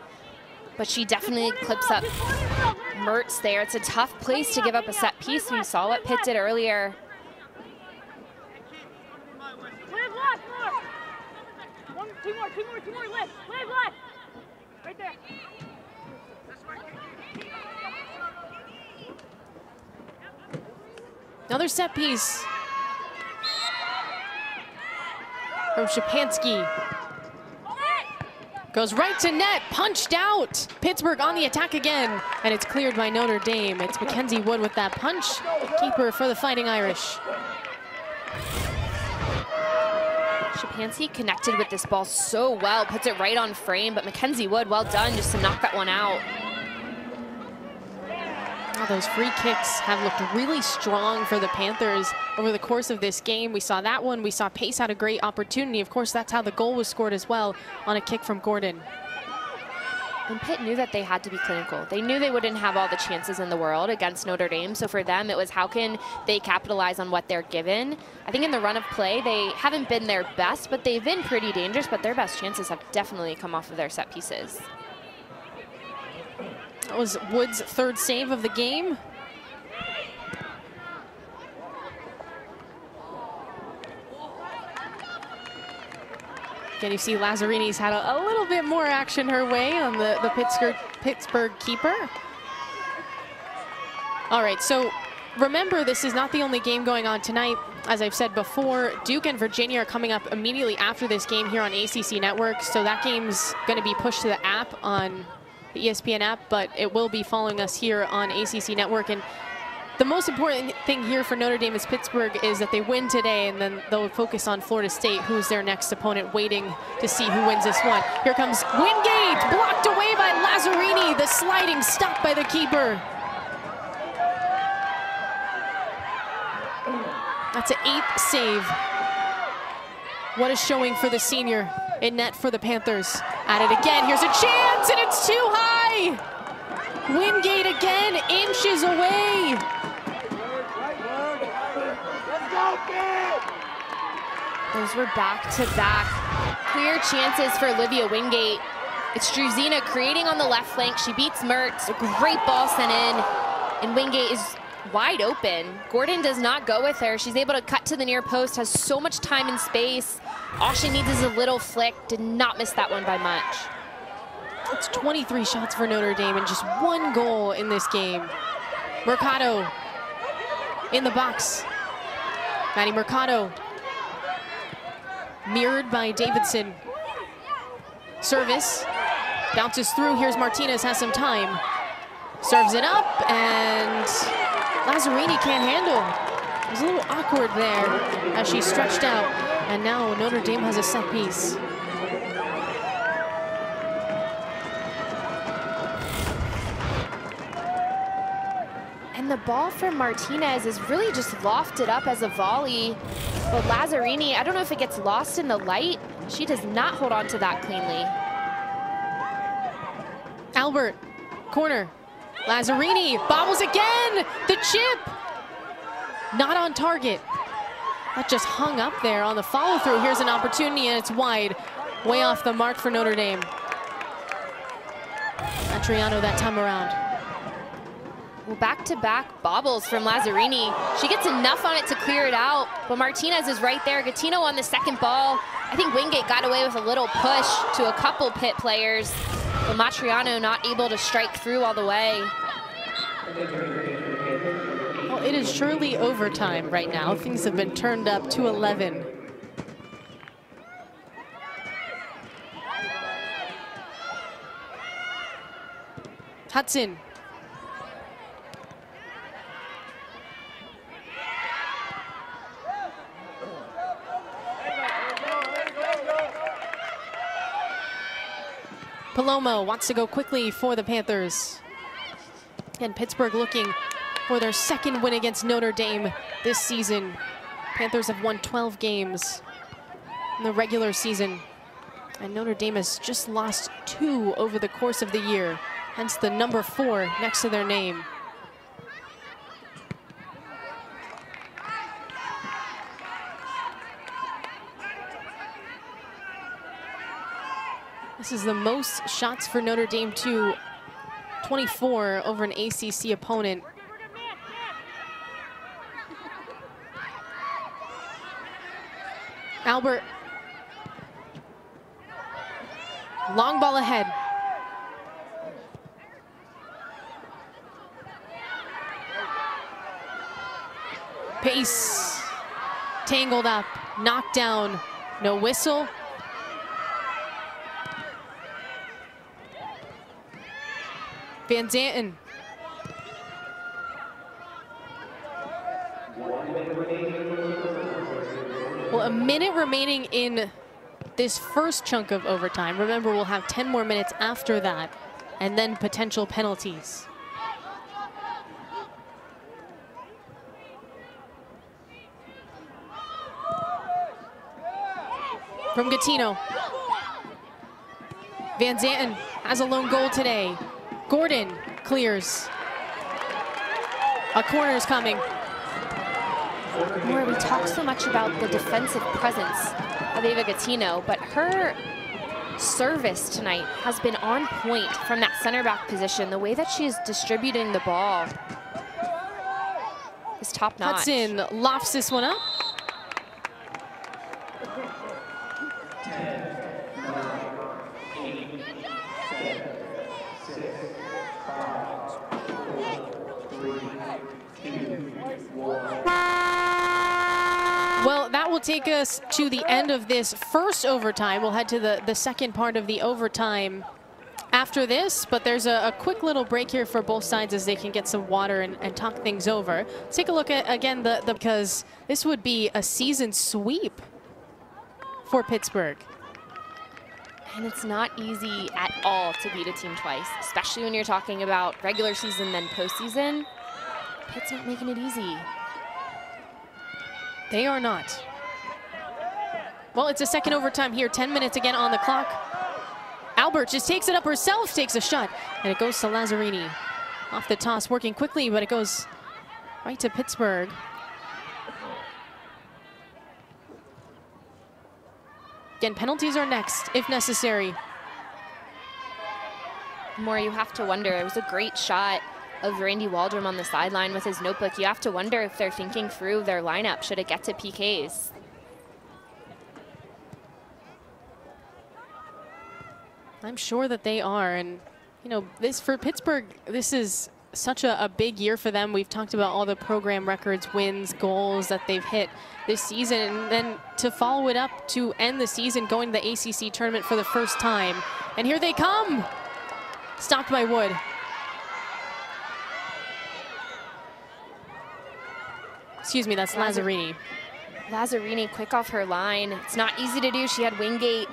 but she definitely clips up Mertz there. It's a tough place to give up a set piece. We saw what Pitt did earlier. Two more, left, right there. Another set piece from Szczepanski. Goes right to net, punched out. Pittsburgh on the attack again, and it's cleared by Notre Dame. It's Mackenzie Wood with that punch. Keeper for the Fighting Irish. Szczepanski connected with this ball so well, puts it right on frame, but Mackenzie Wood, well done just to knock that one out. Oh, those free kicks have looked really strong for the Panthers over the course of this game. We saw that one. We saw Pace had a great opportunity. Of course, that's how the goal was scored as well, on a kick from Gordon. And Pitt knew that they had to be clinical. They knew they wouldn't have all the chances in the world against Notre Dame. So for them, it was how can they capitalize on what they're given. I think in the run of play, they haven't been their best, but they've been pretty dangerous. But their best chances have definitely come off of their set pieces. That was Wood's third save of the game. Again, you see Lazarini's had a little bit more action her way on the Pittsburgh keeper. All right, so remember, this is not the only game going on tonight. As I've said before, Duke and Virginia are coming up immediately after this game here on ACC Network. So that game's going to be pushed to the app on the ESPN app, but it will be following us here on ACC Network. And the most important thing here for Notre Dame is Pittsburgh is that they win today, and then they'll focus on Florida State, who's their next opponent, waiting to see who wins this one. Here comes Wingate, blocked away by Lazzarini. The sliding stop by the keeper. That's an 8th save. What a showing for the senior in net for the Panthers. At it again, here's a chance, and it's too high. Wingate again, inches away. Those were back-to-back clear chances for Olivia Wingate. It's Druzina creating on the left flank. She beats Mertz. A great ball sent in, and Wingate is wide open. Gordon does not go with her. She's able to cut to the near post, has so much time and space. All she needs is a little flick. Did not miss that one by much. It's 23 shots for Notre Dame and just 1 goal in this game. Mercado in the box. Maddie Mercado. Mirrored by Davidson. Service. Bounces through. Here's Martinez, has some time. Serves it up, and Lazzarini can't handle. It was a little awkward there as she stretched out, and now Notre Dame has a set piece. And the ball from Martinez is really just lofted up as a volley. But Lazzarini, I don't know if it gets lost in the light. She does not hold on to that cleanly. Albert, corner. Lazzarini bobbles again. The chip, not on target. That just hung up there on the follow through. Here's an opportunity and it's wide. Way off the mark for Notre Dame. Atriano that time around. Well, back-to-back bobbles from Lazzarini. She gets enough on it to clear it out, but Martinez is right there. Gattino on the second ball. I think Wingate got away with a little push to a couple Pitt players, but Matriano not able to strike through all the way. Well, it is surely overtime right now. Things have been turned up to 11. Hudson. Palomo wants to go quickly for the Panthers. And Pittsburgh looking for their second win against Notre Dame this season. Panthers have won 12 games in the regular season. And Notre Dame has just lost 2 over the course of the year. Hence the number 4 next to their name. This is the most shots for Notre Dame to 24 over an ACC opponent. Albert. Long ball ahead. Pace. Tangled up. Knocked down. No whistle. Van Zanten. Well, a minute remaining in this first chunk of overtime. Remember, we'll have 10 more minutes after that, and then potential penalties. From Gattino. Van Zanten has a lone goal today. Gordon clears. A corner is coming. Maura, we talk so much about the defensive presence of Ava Gattino, but her service tonight has been on point from that center back position. The way that she is distributing the ball is top notch. Hudson lofts this one up. Well, that will take us to the end of this first overtime. We'll head to the second part of the overtime after this, but there's a quick little break here for both sides as they can get some water and talk things over. Let's take a look at, again, because this would be a season sweep for Pittsburgh. And it's not easy at all to beat a team twice, especially when you're talking about regular season then postseason. Pitt's not making it easy. They are not. Well, it's a second overtime here. 10 minutes again on the clock. Albert just takes it up herself, takes a shot, and it goes to Lazzarini. Off the toss, working quickly, but it goes right to Pittsburgh. Again, penalties are next, if necessary. Maura, you have to wonder. It was a great shot of Randy Waldrum on the sideline with his notebook. You have to wonder if they're thinking through their lineup should it get to PKs. I'm sure that they are, and you know, this for Pittsburgh, this is such a big year for them. We've talked about all the program records, wins, goals that they've hit this season, and then to follow it up to end the season going to the ACC tournament for the first time. And here they come, stopped by Wood. Excuse me, that's Lazzarini. Lazzarini quick off her line. It's not easy to do. She had Wingate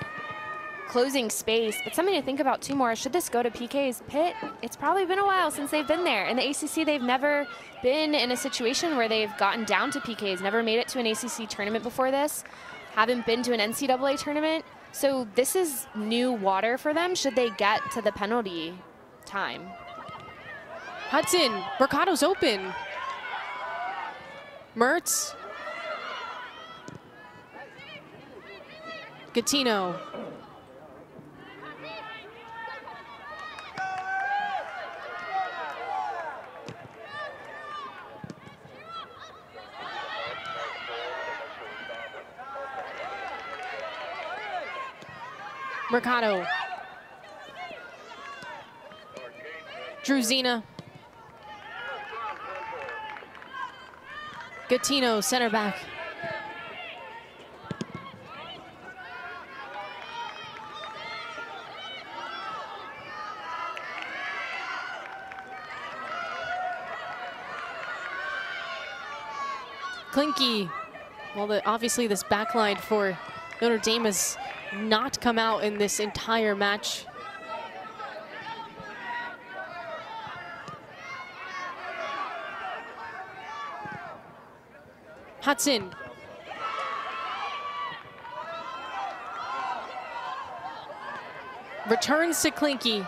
closing space, but something to think about too more. Should this go to PK's Pitt? It's probably been a while since they've been there. In the ACC, they've never been in a situation where they've gotten down to PKs, never made it to an ACC tournament before this, haven't been to an NCAA tournament. So this is new water for them should they get to the penalty time. Hudson, Mercado's open. Mertz. Gattino. Mercado. Druzina. Gattino, center back. Klinke. Well, obviously this backline for Notre Dame has not come out in this entire match. Hudson. Returns to Klinke.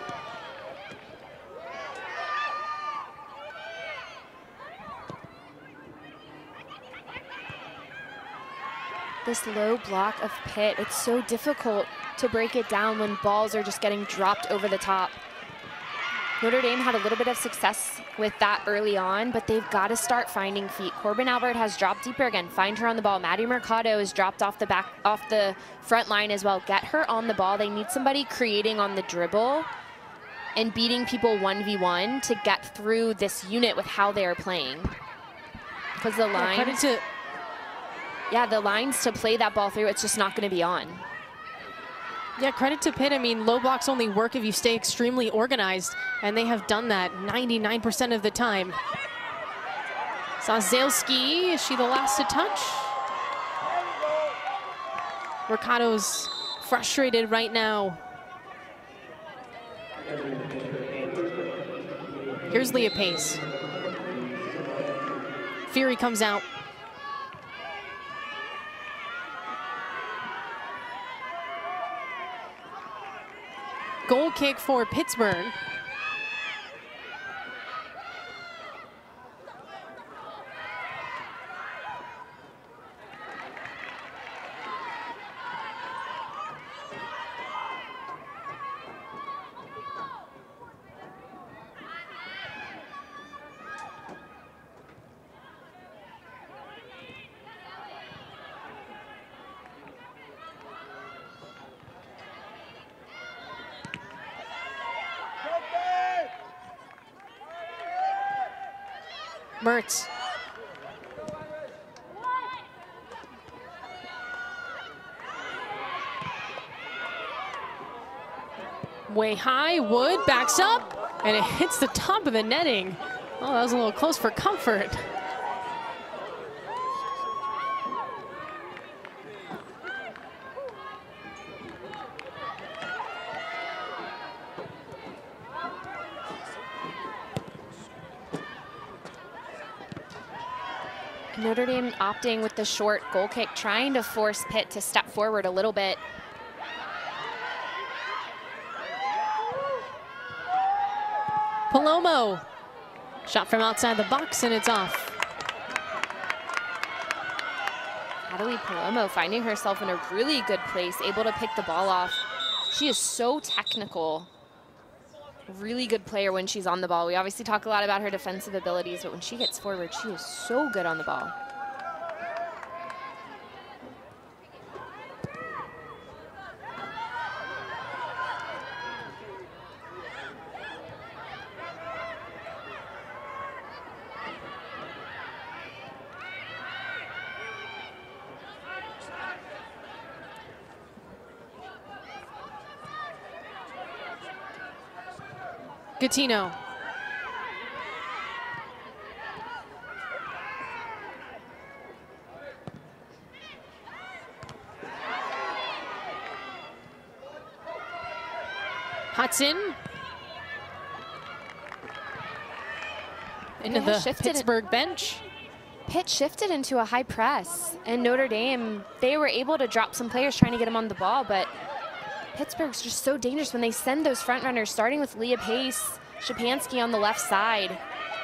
This low block of Pitt, it's so difficult to break it down when balls are just getting dropped over the top. Notre Dame had a little bit of success with that early on, but they've got to start finding feet. Corbin Albert has dropped deeper again. Find her on the ball. Maddie Mercado is dropped off the front line as well. Get her on the ball. They need somebody creating on the dribble and beating people 1v1 to get through this unit with how they are playing. Because the lines, the lines to play that ball through, it's just not going to be on. Yeah, credit to Pitt. I mean, low blocks only work if you stay extremely organized, and they have done that 99% of the time. Zazelski, is she the last to touch? Mercado's frustrated right now. Here's Leah Pace. Fury comes out. Goal kick for Pittsburgh. Mertz. Way high, Wood backs up, and it hits the top of the netting. Oh, that was a little close for comfort. Notre Dame opting with the short goal kick, trying to force Pitt to step forward a little bit. Palomo. Shot from outside the box, and it's off. Natalie Palomo finding herself in a really good place, able to pick the ball off. She is so technical. Really good player when she's on the ball. We obviously talk a lot about her defensive abilities, but when she gets forward, she is so good on the ball. Gattino. Hudson. Into the Pittsburgh bench. Pitt shifted into a high press, and Notre Dame, they were able to drop some players trying to get them on the ball, but Pittsburgh's just so dangerous when they send those front runners, starting with Leah Pace, Szczepanski on the left side.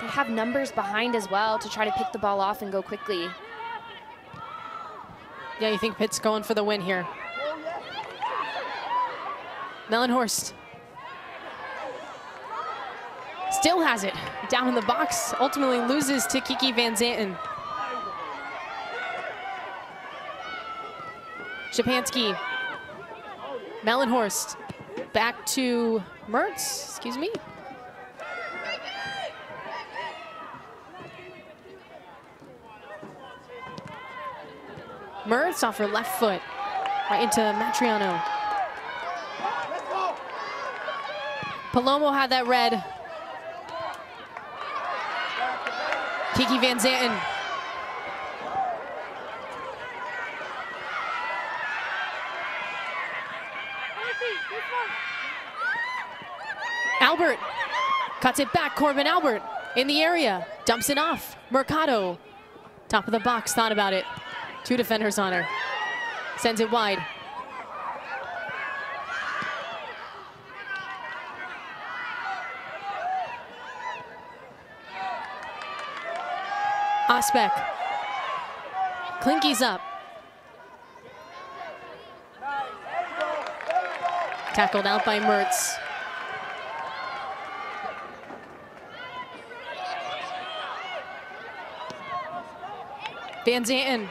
They have numbers behind as well to try to pick the ball off and go quickly. Yeah, you think Pitt's going for the win here. Mellenhorst. Still has it. Down in the box. Ultimately loses to Kiki Van Zanten. Szczepanski. Mellenhorst. Back to Mertz. Excuse me. Mertz off her left foot. Right into Matriano. Palomo had that red. Kiki Van Zanten. Albert cuts it back. Corbin Albert in the area. Dumps it off. Mercado. Top of the box. Thought about it. Two defenders on her. Sends it wide. Osbeck. Klinke's up. Tackled out by Mertz. Van Zanten.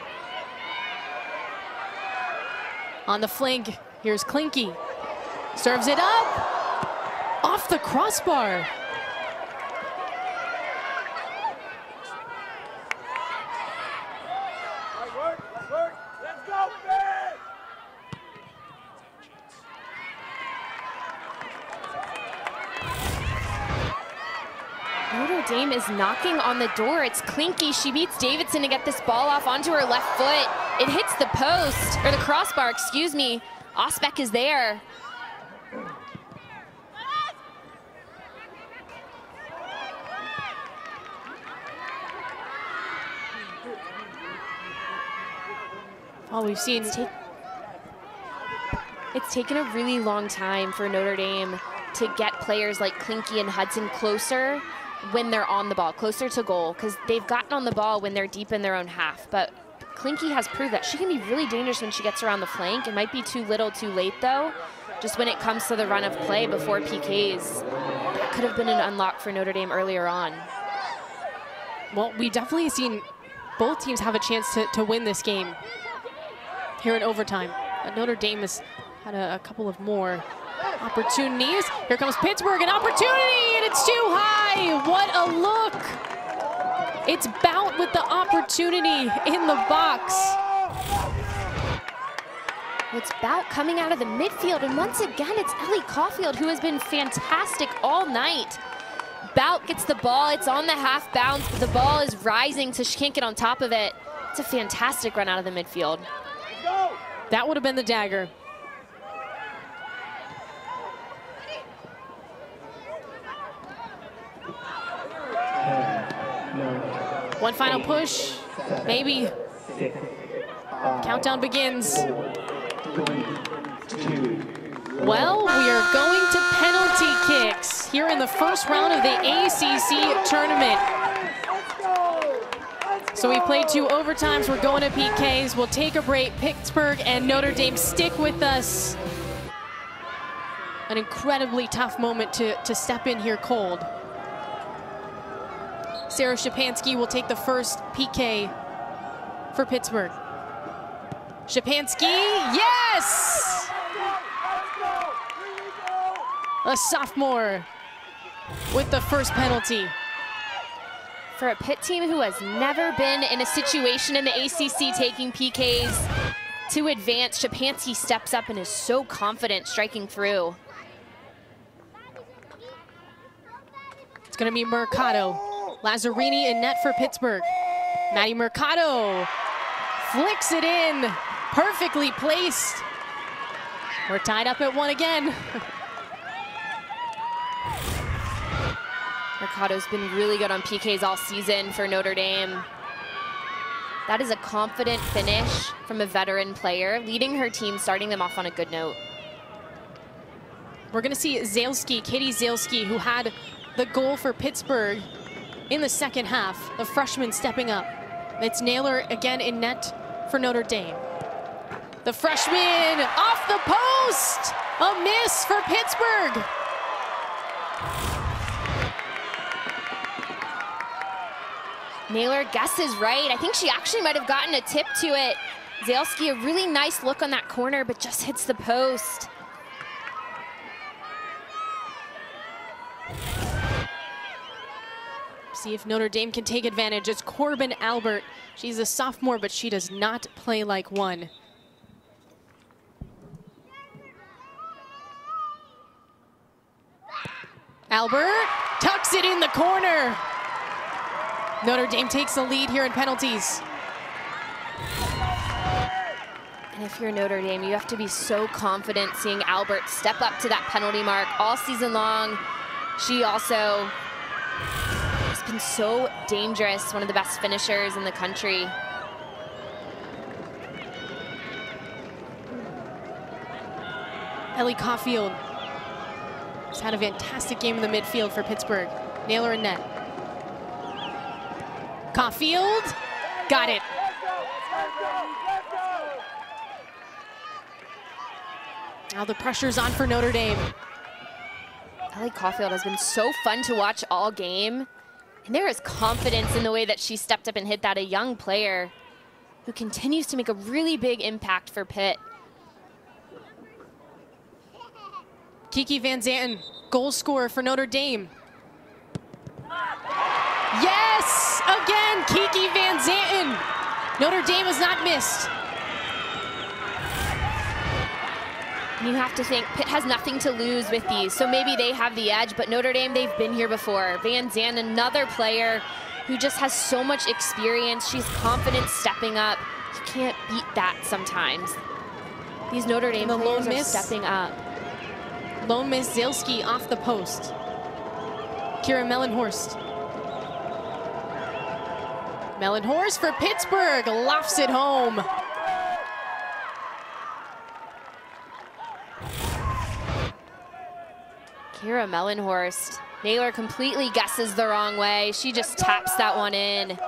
On the flank, here's Klinke. Serves it up. Off the crossbar. Notre Dame is knocking on the door. It's Klinke. She beats Davidson to get this ball off onto her left foot. It hits the post, or the crossbar, excuse me. Osbeck is there. All we've seen. It's taken a really long time for Notre Dame to get players like Klinke and Hudson closer when they're on the ball, closer to goal, because they've gotten on the ball when they're deep in their own half. But Klinke has proved that she can be really dangerous when she gets around the flank. It might be too little, too late, though, just when it comes to the run of play before PKs. That could have been an unlock for Notre Dame earlier on. Well, we definitely seen both teams have a chance to win this game here in overtime. Notre Dame has had a couple of more opportunities. Here comes Pittsburgh, an opportunity, and it's too high. What a look. It's Bout with the opportunity in the box. It's Bout coming out of the midfield, and once again, it's Ellie Caulfield, who has been fantastic all night. Bout gets the ball, it's on the half bounce, but the ball is rising, so she can't get on top of it. It's a fantastic run out of the midfield. That would have been the dagger. One final push, maybe. Countdown begins. Well, we are going to penalty kicks here in the first round of the ACC tournament. So we played 2 overtimes, we're going to PKs. We'll take a break. Pittsburgh and Notre Dame, stick with us. An incredibly tough moment to step in here cold. Sarah Szczepanski will take the first PK for Pittsburgh. Szczepanski, yes! A sophomore with the first penalty. For a Pitt team who has never been in a situation in the ACC taking PKs to advance, Szczepanski steps up and is so confident striking through. It's gonna be Mercado. Lazzarini in net for Pittsburgh. Maddie Mercado flicks it in, perfectly placed. We're tied up at 1 again. Mercado's been really good on PKs all season for Notre Dame. That is a confident finish from a veteran player, leading her team, starting them off on a good note. We're going to see Zalesky, Katie Zalesky, who had the goal for Pittsburgh in the second half, the freshman stepping up. It's Naylor again in net for Notre Dame. The freshman off the post, a miss for Pittsburgh. Naylor guesses right. I think she actually might have gotten a tip to it. Zalesky, a really nice look on that corner, but just hits the post. See if Notre Dame can take advantage. It's Corbin Albert. She's a sophomore, but she does not play like one. Albert tucks it in the corner. Notre Dame takes the lead here in penalties. And if you're Notre Dame, you have to be so confident seeing Albert step up to that penalty mark all season long. She also has been so dangerous, one of the best finishers in the country. Ellie Caulfield has had a fantastic game in the midfield for Pittsburgh. Naylor in net. Caulfield, got it. Now the pressure's on for Notre Dame. Ellie Caulfield has been so fun to watch all game. And there is confidence in the way that she stepped up and hit that, a young player who continues to make a really big impact for Pitt. Kiki Van Zanten, goal scorer for Notre Dame. Yes! Again, Kiki Van Zanten. Notre Dame has not missed. And you have to think Pitt has nothing to lose with these, so maybe they have the edge, but Notre Dame, they've been here before. Van Zanten, another player who just has so much experience. She's confident stepping up. You can't beat that sometimes. These Notre Dame players are stepping up. Lone miss, Zalesky off the post. Kira Mellenhorst. Mellenhorst for Pittsburgh, lofts it home. Kira Mellenhorst. Naylor completely guesses the wrong way. She just taps that one in.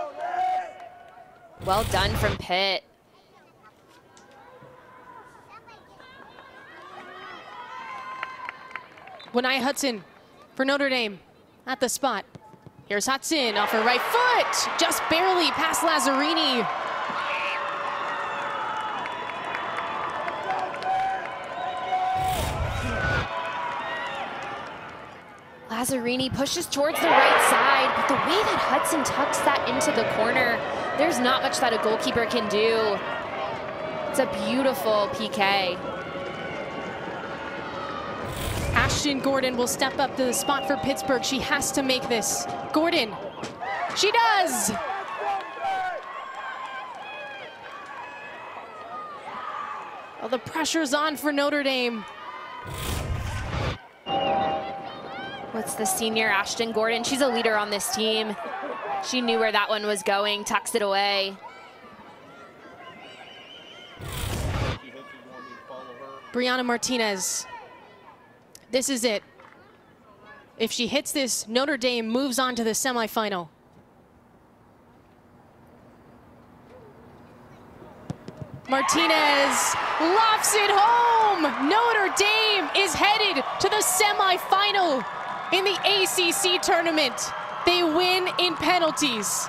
Well done from Pitt. Winaya Hudson for Notre Dame at the spot. Here's Hudson off her right foot, just barely past Lazzarini. Lazzarini pushes towards the right side, but the way that Hudson tucks that into the corner, there's not much that a goalkeeper can do. It's a beautiful PK. Ashton Gordon will step up to the spot for Pittsburgh. She has to make this. Gordon, she does! Well, the pressure's on for Notre Dame. What's the senior Ashton Gordon? She's a leader on this team. She knew where that one was going, tucks it away. Brianna Martinez. This is it. If she hits this, Notre Dame moves on to the semifinal. Martinez lofts it home. Notre Dame is headed to the semifinal in the ACC tournament. They win in penalties,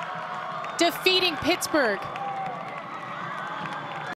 defeating Pittsburgh